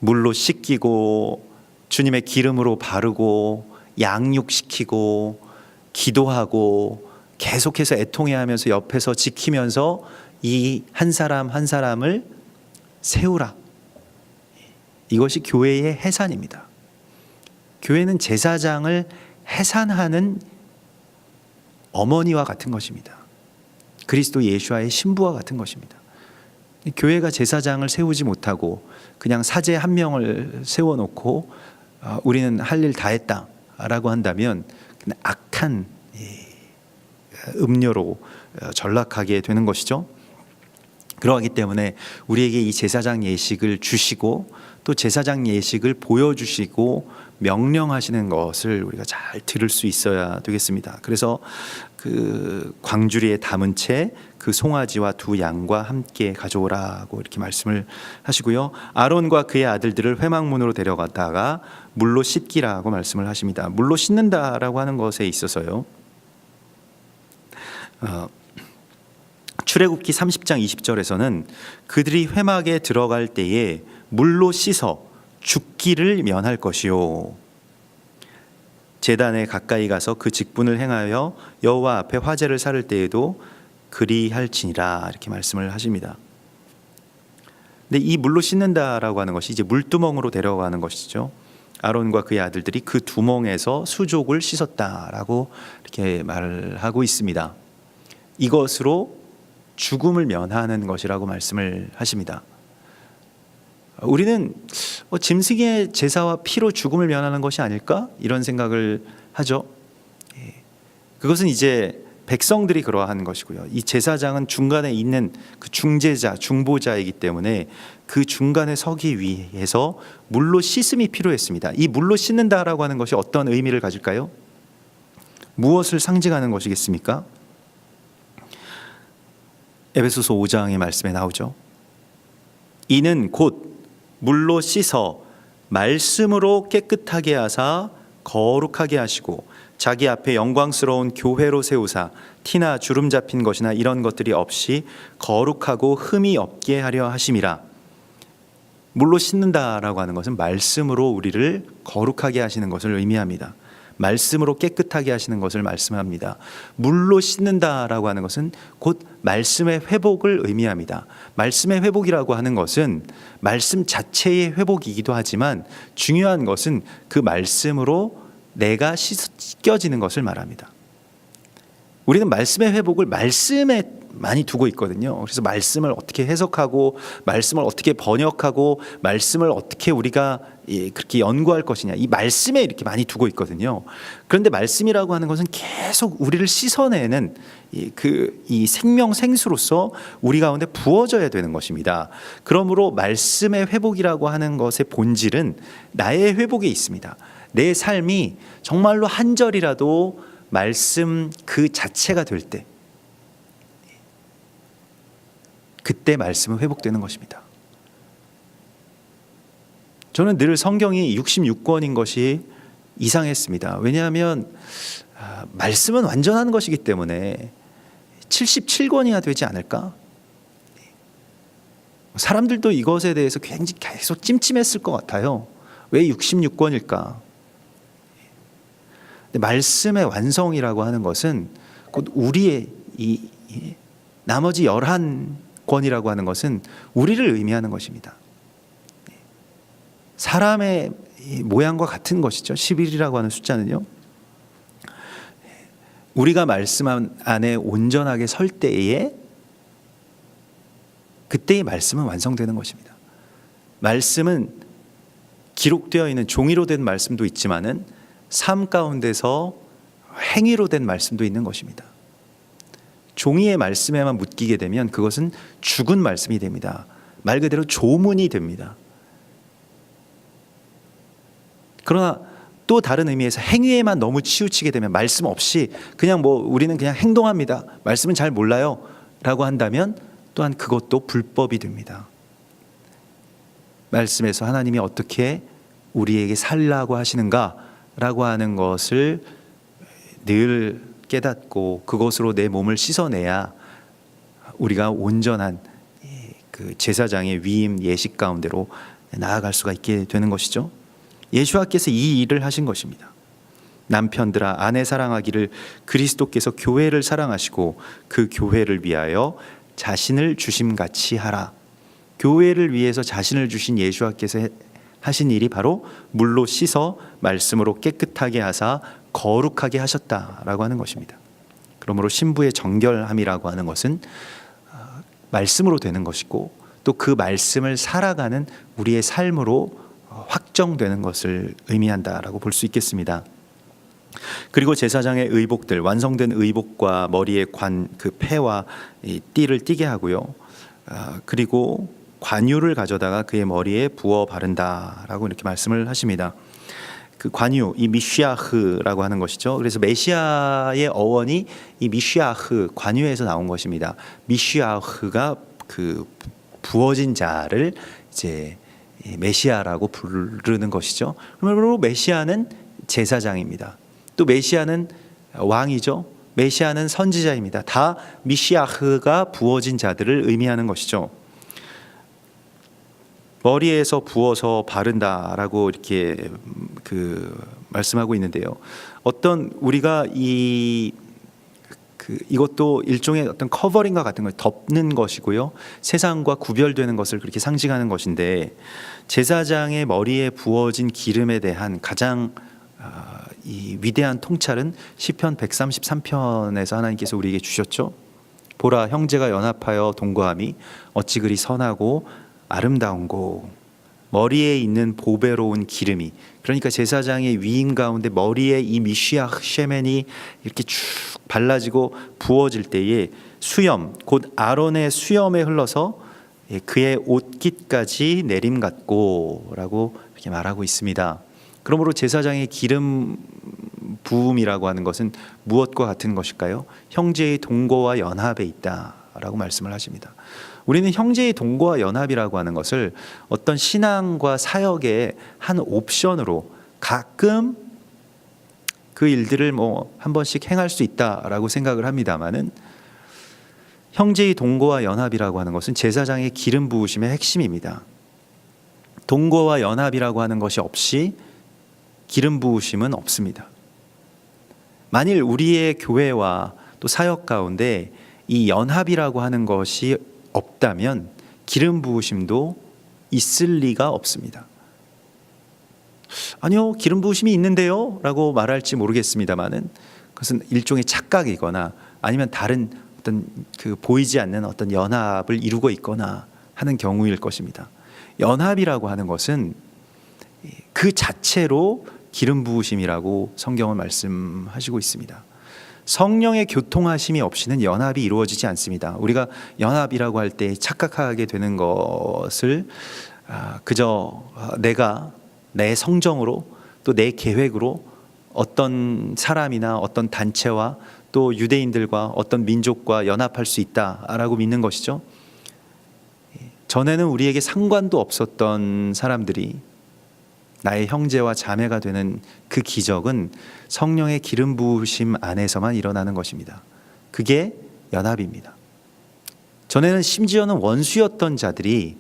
S2: 물로 씻기고 주님의 기름으로 바르고 양육시키고 기도하고 계속해서 애통해하면서 옆에서 지키면서 이 한 사람 한 사람을 세우라. 이것이 교회의 해산입니다. 교회는 제사장을 해산하는 어머니와 같은 것입니다. 그리스도 예수와의 신부와 같은 것입니다. 교회가 제사장을 세우지 못하고 그냥 사제 한 명을 세워놓고 우리는 할 일 다 했다라고 한다면 악한 음료로 전락하게 되는 것이죠. 그러하기 때문에 우리에게 이 제사장 예식을 주시고 또 제사장 예식을 보여주시고 명령하시는 것을 우리가 잘 들을 수 있어야 되겠습니다. 그래서 그 광주리에 담은 채 그 송아지와 두 양과 함께 가져오라고 이렇게 말씀을 하시고요. 아론과 그의 아들들을 회막문으로 데려갔다가 물로 씻기라고 말씀을 하십니다. 물로 씻는다라고 하는 것에 있어서요. 출애굽기 30장 20절에서는 그들이 회막에 들어갈 때에 물로 씻어 죽기를 면할 것이요 제단에 가까이 가서 그 직분을 행하여 여호와 앞에 화제를 살을 때에도 그리할지니라 이렇게 말씀을 하십니다. 근데 이 물로 씻는다라고 하는 것이 이제 물두멍으로 데려가는 것이죠. 아론과 그의 아들들이 그 두멍에서 수족을 씻었다라고 이렇게 말을 하고 있습니다. 이것으로 죽음을 면하는 것이라고 말씀을 하십니다. 우리는 짐승의 제사와 피로 죽음을 면하는 것이 아닐까? 이런 생각을 하죠. 그것은 이제 백성들이 그러한 것이고요. 이 제사장은 중간에 있는 그 중재자, 중보자이기 때문에 그 중간에 서기 위해서 물로 씻음이 필요했습니다. 이 물로 씻는다라고 하는 것이 어떤 의미를 가질까요? 무엇을 상징하는 것이겠습니까? 에베소서 5장의 말씀에 나오죠. 이는 곧 물로 씻어 말씀으로 깨끗하게 하사 거룩하게 하시고 자기 앞에 영광스러운 교회로 세우사 티나 주름 잡힌 것이나 이런 것들이 없이 거룩하고 흠이 없게 하려 하심이라. 물로 씻는다라고 하는 것은 말씀으로 우리를 거룩하게 하시는 것을 의미합니다. 말씀으로 깨끗하게 하시는 것을 말씀합니다. 물로 씻는다라고 하는 것은 곧 말씀의 회복을 의미합니다. 말씀의 회복이라고 하는 것은 말씀 자체의 회복이기도 하지만 중요한 것은 그 말씀으로 내가 씻겨지는 것을 말합니다. 우리는 말씀의 회복을 말씀에 많이 두고 있거든요. 그래서 말씀을 어떻게 해석하고 말씀을 어떻게 번역하고 말씀을 어떻게 우리가 그렇게 연구할 것이냐, 이 말씀에 이렇게 많이 두고 있거든요. 그런데 말씀이라고 하는 것은 계속 우리를 씻어내는 이 생명 생수로서 우리 가운데 부어져야 되는 것입니다. 그러므로 말씀의 회복이라고 하는 것의 본질은 나의 회복에 있습니다. 내 삶이 정말로 한 절이라도 말씀 그 자체가 될 때, 그때 말씀은 회복되는 것입니다. 저는 늘 성경이 66권인 것이 이상했습니다. 왜냐하면 말씀은 완전한 것이기 때문에 77권이나 되지 않을까? 사람들도 이것에 대해서 굉장히 계속 찜찜했을 것 같아요. 왜 66권일까? 말씀의 완성이라고 하는 것은 곧 우리의 이 나머지 11권이라고 하는 것은 우리를 의미하는 것입니다. 사람의 모양과 같은 것이죠. 11이라고 하는 숫자는요. 우리가 말씀 안에 온전하게 설 때에 그때의 말씀은 완성되는 것입니다. 말씀은 기록되어 있는 종이로 된 말씀도 있지만은 삶 가운데서 행위로 된 말씀도 있는 것입니다. 종이의 말씀에만 묶이게 되면 그것은 죽은 말씀이 됩니다. 말 그대로 조문이 됩니다. 그러나 또 다른 의미에서 행위에만 너무 치우치게 되면 말씀 없이 그냥 뭐 우리는 그냥 행동합니다. 말씀은 잘 몰라요. 라고 한다면 또한 그것도 불법이 됩니다. 말씀에서 하나님이 어떻게 우리에게 살라고 하시는가라고 하는 것을 늘 깨닫고 그것으로 내 몸을 씻어내야 우리가 온전한 그 제사장의 위임 예식 가운데로 나아갈 수가 있게 되는 것이죠. 예수와께서 이 일을 하신 것입니다. 남편들아 아내 사랑하기를 그리스도께서 교회를 사랑하시고 그 교회를 위하여 자신을 주심같이 하라. 교회를 위해서 자신을 주신 예수와께서 하신 일이 바로 물로 씻어 말씀으로 깨끗하게 하사 거룩하게 하셨다라고 하는 것입니다. 그러므로 신부의 정결함이라고 하는 것은 말씀으로 되는 것이고 또 그 말씀을 살아가는 우리의 삶으로 확정되는 것을 의미한다라고 볼 수 있겠습니다. 그리고 제사장의 의복들, 완성된 의복과 머리에 그 패와 이 띠를 띠게 하고요. 그리고 관유를 가져다가 그의 머리에 부어 바른다라고 이렇게 말씀을 하십니다. 그 관유, 이 미시아흐라고 하는 것이죠. 그래서 메시아의 어원이 이 미시아흐, 관유에서 나온 것입니다. 미시아흐가 그 부어진 자를 이제 메시아라고 부르는 것이죠. 그러므로 메시아는 제사장입니다. 또 메시아는 왕이죠. 메시아는 선지자입니다. 다 미시아흐가 부어진 자들을 의미하는 것이죠. 머리에서 부어서 바른다라고 이렇게 그 말씀하고 있는데요. 어떤 우리가 이것도 일종의 어떤 커버링과 같은 걸 덮는 것이고요. 세상과 구별되는 것을 그렇게 상징하는 것인데 제사장의 머리에 부어진 기름에 대한 가장 이 위대한 통찰은 시편 133편에서 하나님께서 우리에게 주셨죠. 보라 형제가 연합하여 동거함이 어찌 그리 선하고 아름다운고 머리에 있는 보배로운 기름이 그러니까 제사장의 위임 가운데 머리에 이 미시아 셰멘이 이렇게 쭉 발라지고 부어질 때에 수염 곧 아론의 수염에 흘러서 그의 옷깃까지 내림 같고라고 이렇게 말하고 있습니다. 그러므로 제사장의 기름 부음이라고 하는 것은 무엇과 같은 것일까요? 형제의 동거와 연합에 있다라고 말씀을 하십니다. 우리는 형제의 동거와 연합이라고 하는 것을 어떤 신앙과 사역의 한 옵션으로 가끔 그 일들을 뭐 한 번씩 행할 수 있다라고 생각을 합니다만은 형제의 동거와 연합이라고 하는 것은 제사장의 기름 부으심의 핵심입니다. 동거와 연합이라고 하는 것이 없이 기름 부으심은 없습니다. 만일 우리의 교회와 또 사역 가운데 이 연합이라고 하는 것이 없다면 기름 부으심도 있을 리가 없습니다. 아니요, 기름 부으심이 있는데요 라고 말할지 모르겠습니다만은 그것은 일종의 착각이거나 아니면 다른 어떤 그 보이지 않는 어떤 연합을 이루고 있거나 하는 경우일 것입니다. 연합이라고 하는 것은 그 자체로 기름 부으심이라고 성경은 말씀하시고 있습니다. 성령의 교통하심이 없이는 연합이 이루어지지 않습니다. 우리가 연합이라고 할 때 착각하게 되는 것을 그저 내가 내 성정으로 또 내 계획으로 어떤 사람이나 어떤 단체와 또 유대인들과 어떤 민족과 연합할 수 있다라고 믿는 것이죠. 전에는 우리에게 상관도 없었던 사람들이 나의 형제와 자매가 되는 그 기적은 성령의 기름 부으심 안에서만 일어나는 것입니다. 그게 연합입니다. 전에는 심지어는 원수였던 자들이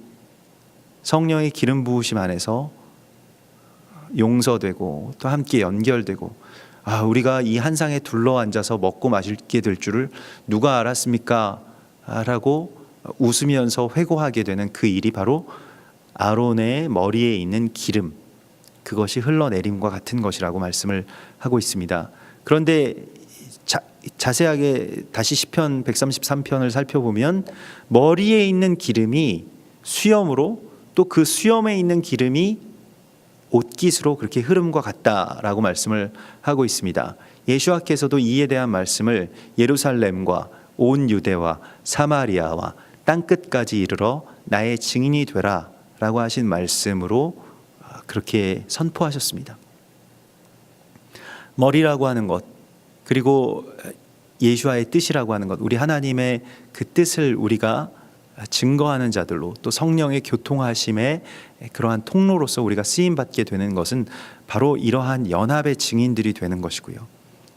S2: 성령의 기름 부으심 안에서 용서되고 또 함께 연결되고 우리가 이 한 상에 둘러앉아서 먹고 마시게 될 줄을 누가 알았습니까? 라고 웃으면서 회고하게 되는 그 일이 바로 아론의 머리에 있는 기름 그것이 흘러내림과 같은 것이라고 말씀을 하고 있습니다. 그런데 자세하게 다시 시편 133편을 살펴보면 머리에 있는 기름이 수염으로 또 그 수염에 있는 기름이 옷깃으로 그렇게 흐름과 같다라고 말씀을 하고 있습니다. 예수와께서도 이에 대한 말씀을 예루살렘과 온 유대와 사마리아와 땅끝까지 이르러 나의 증인이 되라 라고 하신 말씀으로 그렇게 선포하셨습니다. 머리라고 하는 것, 그리고 예수와의 뜻이라고 하는 것, 우리 하나님의 그 뜻을 우리가 증거하는 자들로, 또 성령의 교통하심의 그러한 통로로서 우리가 쓰임받게 되는 것은 바로 이러한 연합의 증인들이 되는 것이고요.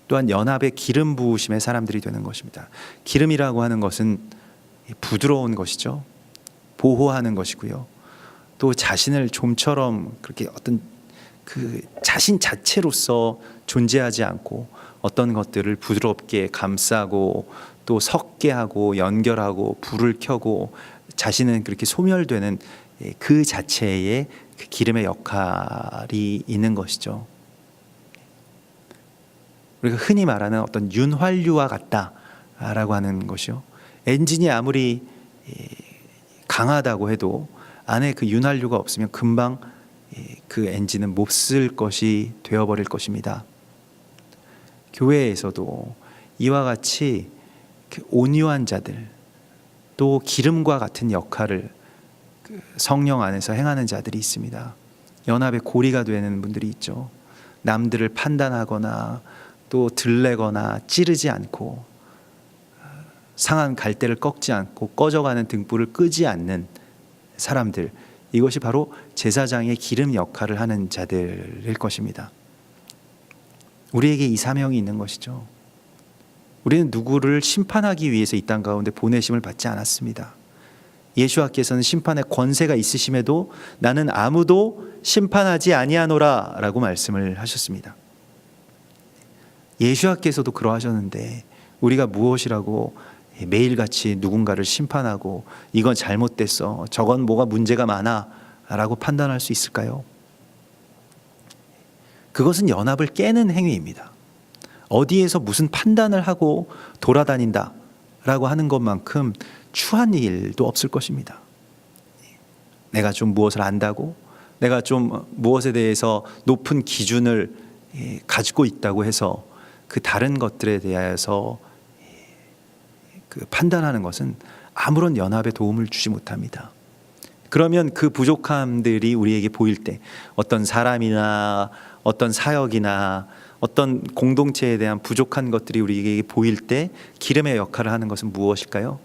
S2: 또한 연합의 기름 부으심의 사람들이 되는 것입니다. 기름이라고 하는 것은 부드러운 것이죠. 보호하는 것이고요. 또 자신을 좀처럼 그렇게 어떤 그 자신 자체로서 존재하지 않고 어떤 것들을 부드럽게 감싸고 또 섞게 하고 연결하고 불을 켜고 자신은 그렇게 소멸되는 그 자체의 그 기름의 역할이 있는 것이죠. 우리가 흔히 말하는 어떤 윤활유와 같다라고 하는 것이요. 엔진이 아무리 강하다고 해도 안에 그 윤활유가 없으면 금방 그 엔진은 몹쓸 것이 되어버릴 것입니다. 교회에서도 이와 같이 온유한 자들, 또 기름과 같은 역할을 성령 안에서 행하는 자들이 있습니다. 연합의 고리가 되는 분들이 있죠. 남들을 판단하거나 또 들레거나 찌르지 않고 상한 갈대를 꺾지 않고 꺼져가는 등불을 끄지 않는 사람들, 이것이 바로 제사장의 기름 역할을 하는 자들일 것입니다. 우리에게 이 사명이 있는 것이죠. 우리는 누구를 심판하기 위해서 이 땅 가운데 보내심을 받지 않았습니다. 예수와께서는 심판의 권세가 있으심에도 나는 아무도 심판하지 아니하노라 라고 말씀을 하셨습니다. 예수와께서도 그러하셨는데 우리가 무엇이라고 매일같이 누군가를 심판하고 이건 잘못됐어, 저건 뭐가 문제가 많아 라고 판단할 수 있을까요? 그것은 연합을 깨는 행위입니다. 어디에서 무슨 판단을 하고 돌아다닌다 라고 하는 것만큼 추한 일도 없을 것입니다. 내가 좀 무엇을 안다고, 내가 좀 무엇에 대해서 높은 기준을 가지고 있다고 해서 그 다른 것들에 대해서 그 판단하는 것은 아무런 연합에 도움을 주지 못합니다. 그러면 그 부족함들이 우리에게 보일 때, 어떤 사람이나 어떤 사역이나 어떤 공동체에 대한 부족한 것들이 우리에게 보일 때 기름의 역할을 하는 것은 무엇일까요?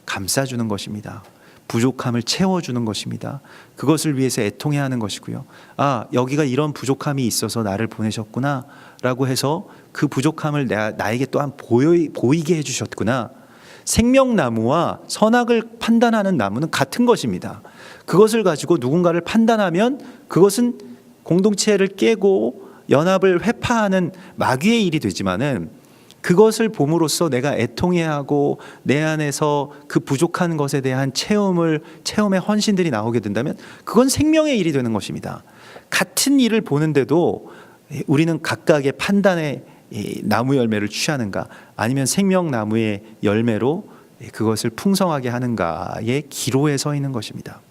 S2: 감싸주는 것입니다. 부족함을 채워주는 것입니다. 그것을 위해서 애통해야 하는 것이고요. 아, 여기가 이런 부족함이 있어서 나를 보내셨구나 라고 해서 그 부족함을 나에게 또한 보이게 해주셨구나. 생명나무와 선악을 판단하는 나무는 같은 것입니다. 그것을 가지고 누군가를 판단하면 그것은 공동체를 깨고 연합을 회파하는 마귀의 일이 되지만은, 그것을 봄으로써 내가 애통해야 하고 내 안에서 그 부족한 것에 대한 체험의 헌신들이 나오게 된다면 그건 생명의 일이 되는 것입니다. 같은 일을 보는데도 우리는 각각의 판단의 나무 열매를 취하는가, 아니면 생명나무의 열매로 그것을 풍성하게 하는가의 기로에 서 있는 것입니다.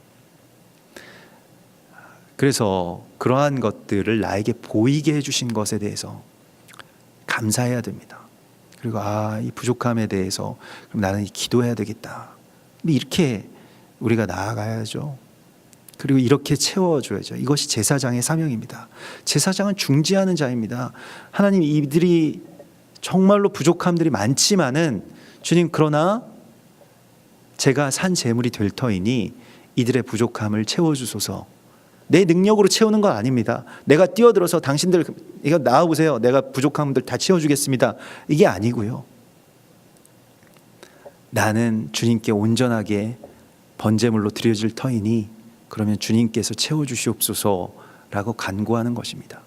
S2: 그래서 그러한 것들을 나에게 보이게 해주신 것에 대해서 감사해야 됩니다. 그리고 이 부족함에 대해서 그럼 나는 기도해야 되겠다, 이렇게 우리가 나아가야죠. 그리고 이렇게 채워줘야죠. 이것이 제사장의 사명입니다. 제사장은 중지하는 자입니다. 하나님, 이들이 정말로 부족함들이 많지만은 주님, 그러나 제가 산 재물이 될 터이니 이들의 부족함을 채워주소서. 내 능력으로 채우는 건 아닙니다. 내가 뛰어들어서 당신들 이거 나와보세요, 내가 부족함들 다 채워주겠습니다, 이게 아니고요. 나는 주님께 온전하게 번제물로 드려질 터이니 그러면 주님께서 채워주시옵소서라고 간구하는 것입니다.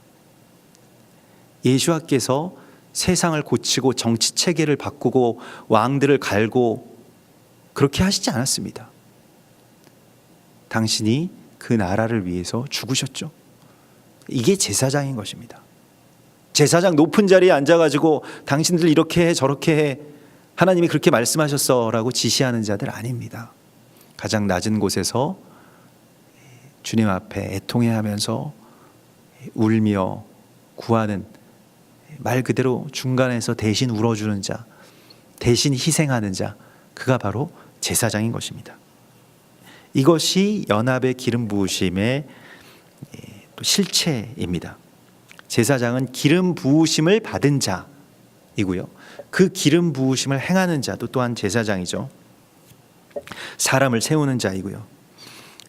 S2: 예수와께서 세상을 고치고 정치 체계를 바꾸고 왕들을 갈고 그렇게 하시지 않았습니다. 당신이 그 나라를 위해서 죽으셨죠. 이게 제사장인 것입니다. 제사장 높은 자리에 앉아가지고 당신들 이렇게 해 저렇게 해, 하나님이 그렇게 말씀하셨어라고 지시하는 자들 아닙니다. 가장 낮은 곳에서 주님 앞에 애통해하면서 울며 구하는, 말 그대로 중간에서 대신 울어주는 자, 대신 희생하는 자, 그가 바로 제사장인 것입니다. 이것이 연합의 기름 부으심의 또 실체입니다. 제사장은 기름 부으심을 받은 자이고요. 그 기름 부으심을 행하는 자도 또한 제사장이죠. 사람을 세우는 자이고요.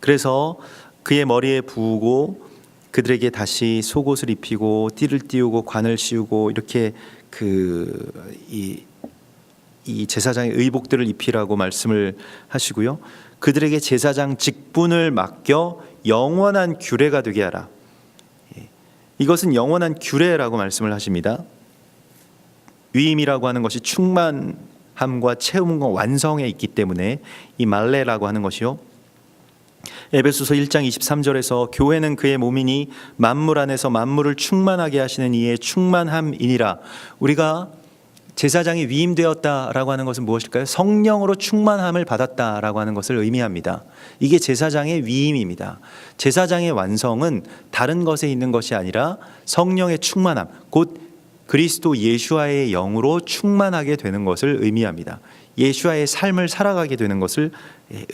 S2: 그래서 그의 머리에 부으고 그들에게 다시 속옷을 입히고 띠를 띄우고 관을 씌우고 이렇게 이 제사장의 의복들을 입히라고 말씀을 하시고요. 그들에게 제사장 직분을 맡겨 영원한 규례가 되게 하라. 이것은 영원한 규례라고 말씀을 하십니다. 위임이라고 하는 것이 충만함과 채움과 완성에 있기 때문에 이 말레라고 하는 것이요. 에베소서 1장 23절에서 교회는 그의 몸이니 만물 안에서 만물을 충만하게 하시는 이의 충만함이니라. 우리가 제사장이 위임되었다라고 하는 것은 무엇일까요? 성령으로 충만함을 받았다라고 하는 것을 의미합니다. 이게 제사장의 위임입니다. 제사장의 완성은 다른 것에 있는 것이 아니라 성령의 충만함, 곧 그리스도 예수와의 영으로 충만하게 되는 것을 의미합니다. 예수와의 삶을 살아가게 되는 것을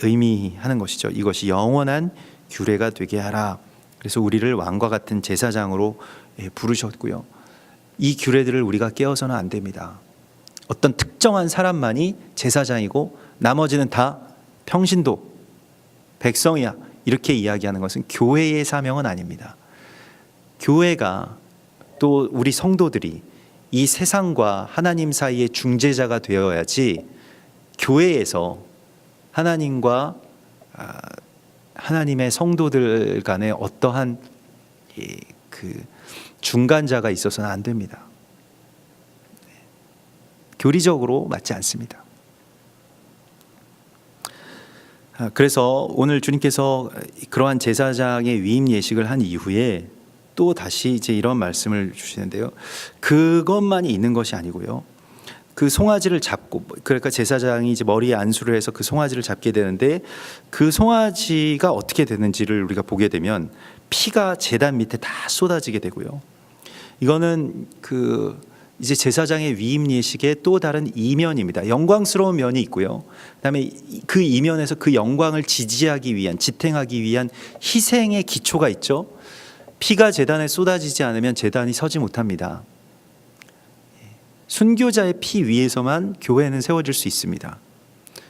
S2: 의미하는 것이죠. 이것이 영원한 규례가 되게 하라. 그래서 우리를 왕과 같은 제사장으로 부르셨고요. 이 규례들을 우리가 깨어서는 안 됩니다. 어떤 특정한 사람만이 제사장이고 나머지는 다 평신도, 백성이야 이렇게 이야기하는 것은 교회의 사명은 아닙니다. 교회가 또 우리 성도들이 이 세상과 하나님 사이의 중재자가 되어야지 교회에서 하나님과 하나님의 성도들 간에 어떠한 중간자가 있어서는 안 됩니다. 교리적으로 맞지 않습니다. 그래서 오늘 주님께서 그러한 제사장의 위임 예식을 한 이후에 또 다시 이제 이런 말씀을 주시는데요. 그것만이 있는 것이 아니고요. 그 송아지를 잡고, 그러니까 제사장이 이제 머리에 안수를 해서 그 송아지를 잡게 되는데 그 송아지가 어떻게 되는지를 우리가 보게 되면 피가 제단 밑에 다 쏟아지게 되고요. 이거는 이제 제사장의 위임 예식의 또 다른 이면입니다. 영광스러운 면이 있고요. 그다음에 그 이면에서 그 영광을 지지하기 위한, 지탱하기 위한 희생의 기초가 있죠. 피가 제단에 쏟아지지 않으면 제단이 서지 못합니다. 순교자의 피 위에서만 교회는 세워질 수 있습니다.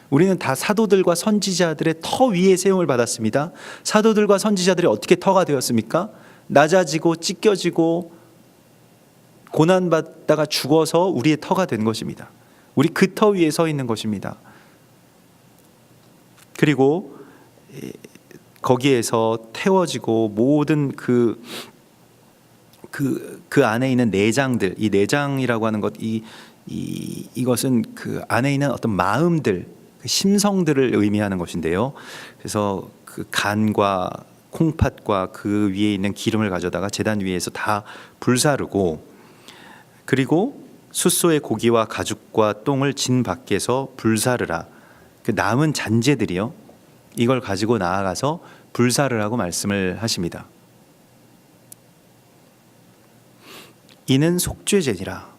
S2: 우리는 다 사도들과 선지자들의 터 위에 세움을 받았습니다. 사도들과 선지자들이 어떻게 터가 되었습니까? 낮아지고 찢겨지고 고난받다가 죽어서 우리의 터가 된 것입니다. 우리 그 터 위에 서 있는 것입니다. 그리고 거기에서 태워지고 모든 그 안에 있는 내장들, 이 내장이라고 하는 것, 이것은 그 안에 있는 어떤 마음들, 심성들을 의미하는 것인데요. 그래서 그 간과 콩팥과 그 위에 있는 기름을 가져다가 제단 위에서 다 불사르고, 그리고 숫소의 고기와 가죽과 똥을 진 밖에서 불사르라. 그 남은 잔재들이요, 이걸 가지고 나아가서 불사르라고 말씀을 하십니다. 이는 속죄제니라.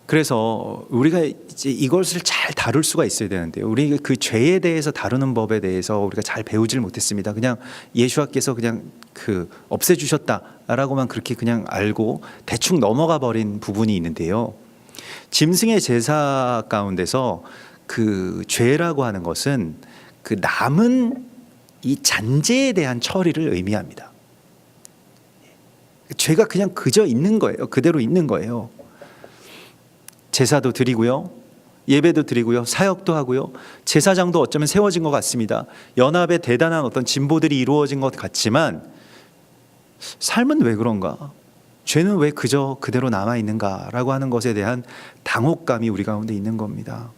S2: 그래서 우리가 이제 이것을 잘 다룰 수가 있어야 되는데요. 우리 그 죄에 대해서 다루는 법에 대해서 우리가 잘 배우질 못했습니다. 그냥 예수와께서 그냥 없애주셨다라고만 그렇게 그냥 알고 대충 넘어가 버린 부분이 있는데요. 짐승의 제사 가운데서 그 죄라고 하는 것은 그 남은 이 잔재에 대한 처리를 의미합니다. 죄가 그냥 그저 있는 거예요. 그대로 있는 거예요. 제사도 드리고요, 예배도 드리고요, 사역도 하고요, 제사장도 어쩌면 세워진 것 같습니다. 연합의 대단한 어떤 진보들이 이루어진 것 같지만 삶은 왜 그런가? 죄는 왜 그저 그대로 남아 있는가라고 하는 것에 대한 당혹감이 우리 가운데 있는 겁니다.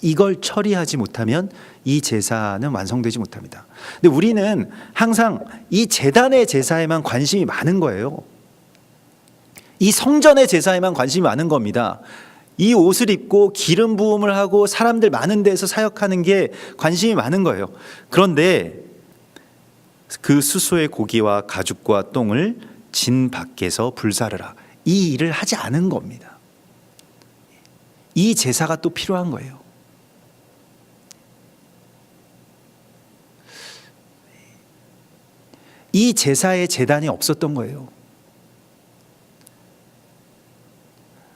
S2: 이걸 처리하지 못하면 이 제사는 완성되지 못합니다. 근데 우리는 항상 이 제단의 제사에만 관심이 많은 거예요. 이 성전의 제사에만 관심이 많은 겁니다. 이 옷을 입고 기름 부음을 하고 사람들 많은 데서 사역하는 게 관심이 많은 거예요. 그런데 그 숫소의 고기와 가죽과 똥을 진 밖에서 불사르라, 이 일을 하지 않은 겁니다. 이 제사가 또 필요한 거예요. 이 제사에 제단이 없었던 거예요.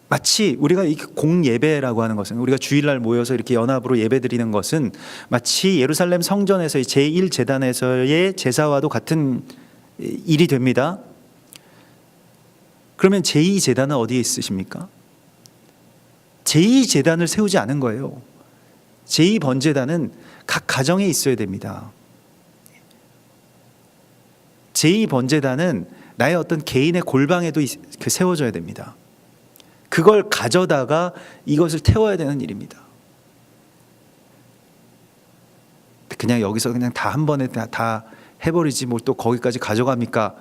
S2: 마치 우리가 이 공예배라고 하는 것은, 우리가 주일날 모여서 이렇게 연합으로 예배드리는 것은 마치 예루살렘 성전에서의 제1제단에서의 제사와도 같은 일이 됩니다. 그러면 제2제단은 어디에 있으십니까? 제2제단을 세우지 않은 거예요. 제2번제단은 각 가정에 있어야 됩니다. 제2번제단은 나의 어떤 개인의 골방에도 세워져야 됩니다. 그걸 가져다가 이것을 태워야 되는 일입니다. 그냥 여기서 그냥 다 한 번에 다 해버리지 뭘 또 거기까지 가져갑니까?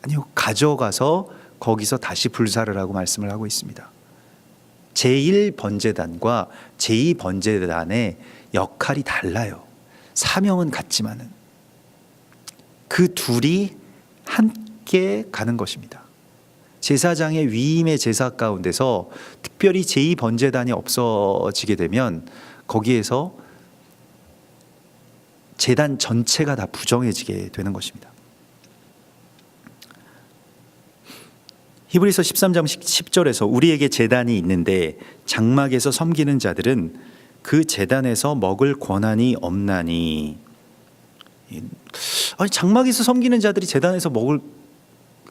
S2: 아니요, 가져가서 거기서 다시 불사를 하고 말씀을 하고 있습니다. 제1번제단과 제2번제단의 역할이 달라요. 사명은 같지만은 그 둘이 함께 가는 것입니다. 제사장의 위임의 제사 가운데서 특별히 제2번제단이 없어지게 되면 거기에서 제단 전체가 다 부정해지게 되는 것입니다. 히브리서 13장 10절에서 우리에게 제단이 있는데 장막에서 섬기는 자들은 그 제단에서 먹을 권한이 없나니. 아니, 장막에서 섬기는 자들이 제단에서 먹을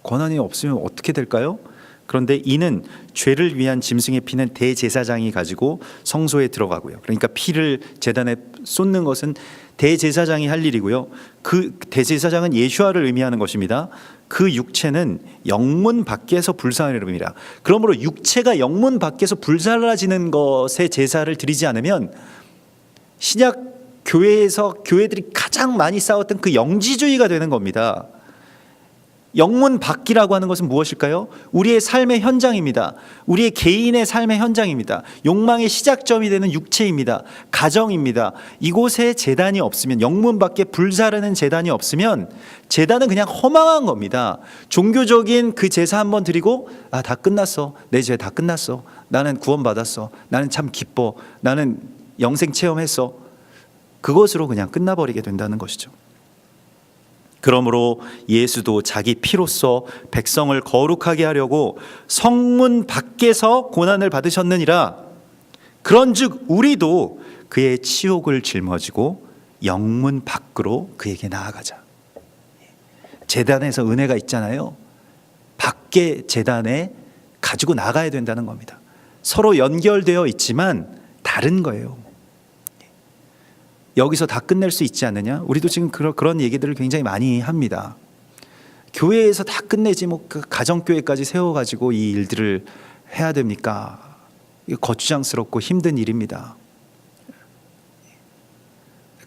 S2: 권한이 없으면 어떻게 될까요? 그런데 이는 죄를 위한 짐승의 피는 대제사장이 가지고 성소에 들어가고요. 그러니까 피를 제단에 쏟는 것은 대제사장이 할 일이고요. 그 대제사장은 예수아를 의미하는 것입니다. 그 육체는 영문 밖에서 불사하는 이름입니다. 그러므로 육체가 영문 밖에서 불사라지는 것에 제사를 드리지 않으면 신약 교회에서 교회들이 가장 많이 싸웠던 그 영지주의가 되는 겁니다. 영문 밖이라고 하는 것은 무엇일까요? 우리의 삶의 현장입니다. 우리의 개인의 삶의 현장입니다. 욕망의 시작점이 되는 육체입니다. 가정입니다. 이곳에 제단이 없으면, 영문 밖에 불사르는 제단이 없으면 제단은 그냥 허망한 겁니다. 종교적인 그 제사 한번 드리고 다 끝났어. 내 죄 다 끝났어. 나는 구원받았어. 나는 참 기뻐. 나는 영생 체험했어. 그것으로 그냥 끝나버리게 된다는 것이죠. 그러므로 예수도 자기 피로써 백성을 거룩하게 하려고 성문 밖에서 고난을 받으셨느니라. 그런즉 우리도 그의 치욕을 짊어지고 영문 밖으로 그에게 나아가자. 제단에서 은혜가 있잖아요. 밖에 제단에 가지고 나가야 된다는 겁니다. 서로 연결되어 있지만 다른 거예요. 여기서 다 끝낼 수 있지 않느냐? 우리도 지금 그런 얘기들을 굉장히 많이 합니다. 교회에서 다 끝내지 그 가정교회까지 세워가지고 이 일들을 해야 됩니까? 이거 거추장스럽고 힘든 일입니다.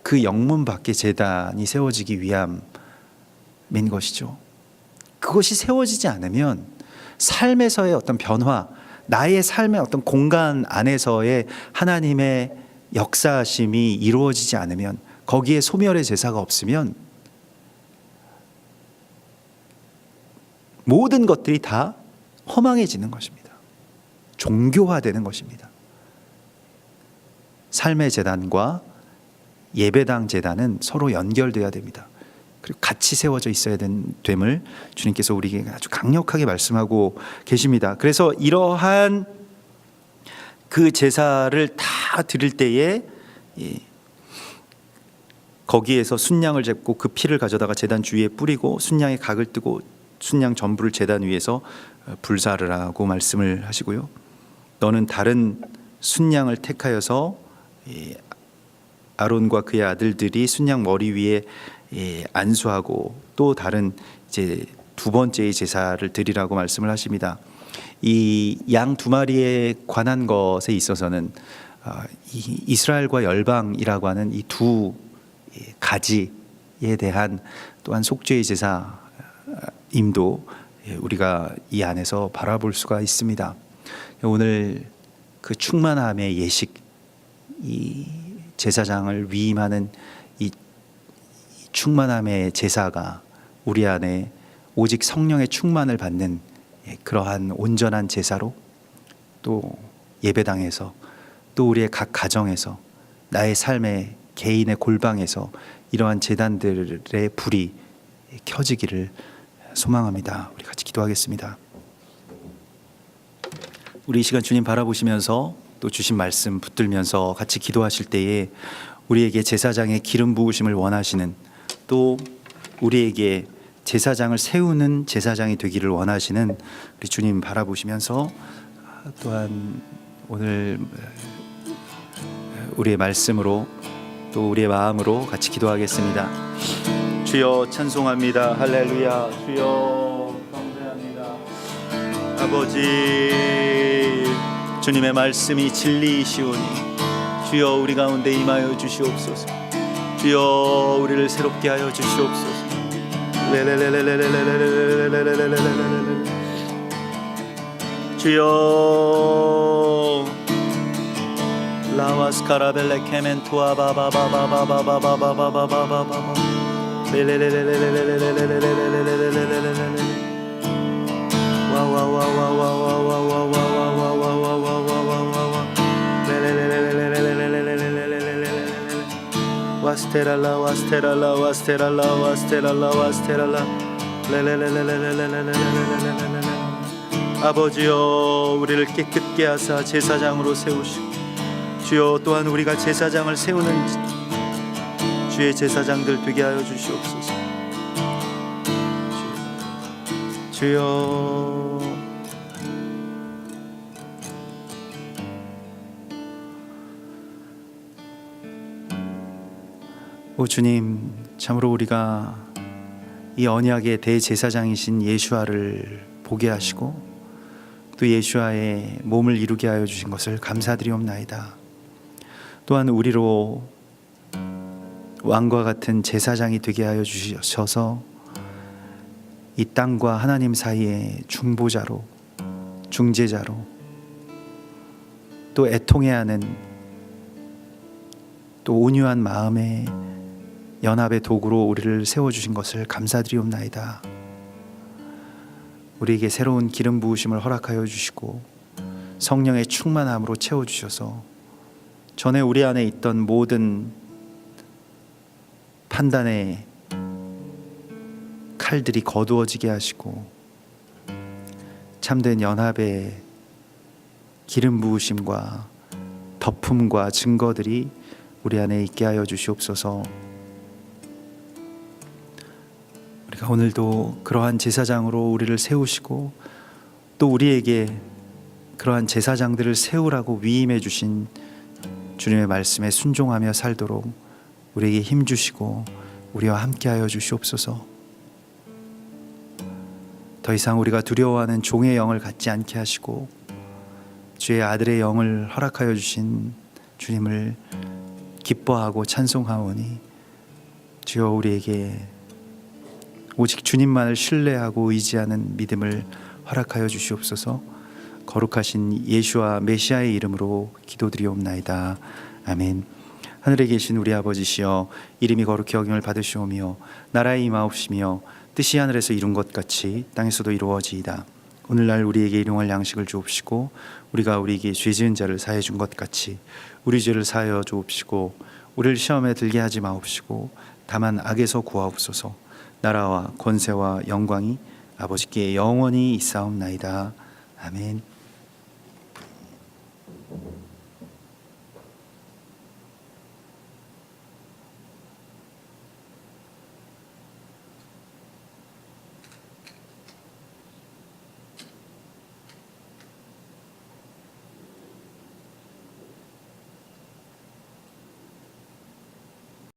S2: 그 영문 밖에 제단이 세워지기 위함인 것이죠. 그것이 세워지지 않으면 삶에서의 어떤 변화, 나의 삶의 어떤 공간 안에서의 하나님의 역사심이 이루어지지 않으면, 거기에 소멸의 제사가 없으면 모든 것들이 다 허망해지는 것입니다. 종교화되는 것입니다. 삶의 제단과 예배당 제단은 서로 연결되어야 됩니다. 그리고 같이 세워져 있어야 됨을 주님께서 우리에게 아주 강력하게 말씀하고 계십니다. 그래서 이러한 그 제사를 다 드릴 때에 거기에서 순양을 잡고 그 피를 가져다가 제단 주위에 뿌리고 순양의 각을 뜨고 순양 전부를 제단 위에서 불사를 하고 말씀을 하시고요. 너는 다른 순양을 택하여서 아론과 그의 아들들이 순양 머리 위에 안수하고 또 다른 이제 두 번째의 제사를 드리라고 말씀을 하십니다. 이 양 두 마리에 관한 것에 있어서는 이스라엘과 열방이라고 하는 이 두 가지에 대한 또한 속죄의 제사임도 우리가 이 안에서 바라볼 수가 있습니다. 오늘 그 충만함의 예식, 이 제사장을 위임하는 이 충만함의 제사가 우리 안에 오직 성령의 충만을 받는 그러한 온전한 제사로, 또 예배당에서, 또 우리의 각 가정에서, 나의 삶의 개인의 골방에서 이러한 제단들의 불이 켜지기를 소망합니다. 우리 같이 기도하겠습니다. 우리 이 시간 주님 바라보시면서 또 주신 말씀 붙들면서 같이 기도하실 때에 우리에게 제사장의 기름 부으심을 원하시는, 또 우리에게 제사장을 세우는 제사장이 되기를 원하시는 우리 주님 바라보시면서 또한 오늘 우리의 말씀으로 또 우리의 마음으로 같이 기도하겠습니다. 주여 찬송합니다. 할렐루야. 주여 경배합니다. 아버지, 주님의 말씀이 진리이시오니 주여 우리 가운데 임하여 주시옵소서. 주여 우리를 새롭게 하여 주시옵소서. 주여 라와스카라벨레 케멘토아 바바바바바바바바바바바바바바바바 와스테랄라 와스테랄라 와스테랄라 와스테랄라 와스테랄라 아버지여 우리를 깨끗게 하사 제사장으로 세우시고 주여 또한 우리가 제사장을 세우는 주의 제사장들 되게 하여 주시옵소서. 주여 오 주님, 참으로 우리가 이 언약의 대제사장이신 예수아를 보게 하시고 또 예수아의 몸을 이루게 하여 주신 것을 감사드리옵나이다. 또한 우리로 왕과 같은 제사장이 되게 하여 주셔서 이 땅과 하나님 사이의 중보자로, 중재자로, 또 애통해야 하는, 또 온유한 마음의 연합의 도구로 우리를 세워주신 것을 감사드리옵나이다. 우리에게 새로운 기름 부으심을 허락하여 주시고 성령의 충만함으로 채워주셔서 전에 우리 안에 있던 모든 판단의 칼들이 거두어지게 하시고 참된 연합의 기름 부으심과 덮음과 증거들이 우리 안에 있게 하여 주시옵소서. 우리가 오늘도 그러한 제사장으로 우리를 세우시고 또 우리에게 그러한 제사장들을 세우라고 위임해 주신 주님의 말씀에 순종하며 살도록 우리에게 힘 주시고 우리와 함께하여 주시옵소서. 더 이상 우리가 두려워하는 종의 영을 갖지 않게 하시고 주의 아들의 영을 허락하여 주신 주님을 기뻐하고 찬송하오니 주여 우리에게 오직 주님만을 신뢰하고 의지하는 믿음을 허락하여 주시옵소서. 거룩하신 예수와 메시아의 이름으로 기도드리옵나이다. 아멘. 하늘에 계신 우리 아버지시여, 이름이 거룩히 여김을 받으시오며 나라의 임하옵시며 뜻이 하늘에서 이룬 것 같이 땅에서도 이루어지이다. 오늘날 우리에게 일용할 양식을 주옵시고 우리가 우리에게 죄 지은 자를 사해 준 것 같이 우리 죄를 사하여 주옵시고 우리를 시험에 들게 하지 마옵시고 다만 악에서 구하옵소서. 나라와 권세와 영광이 아버지께 영원히 있사옵나이다. 아멘.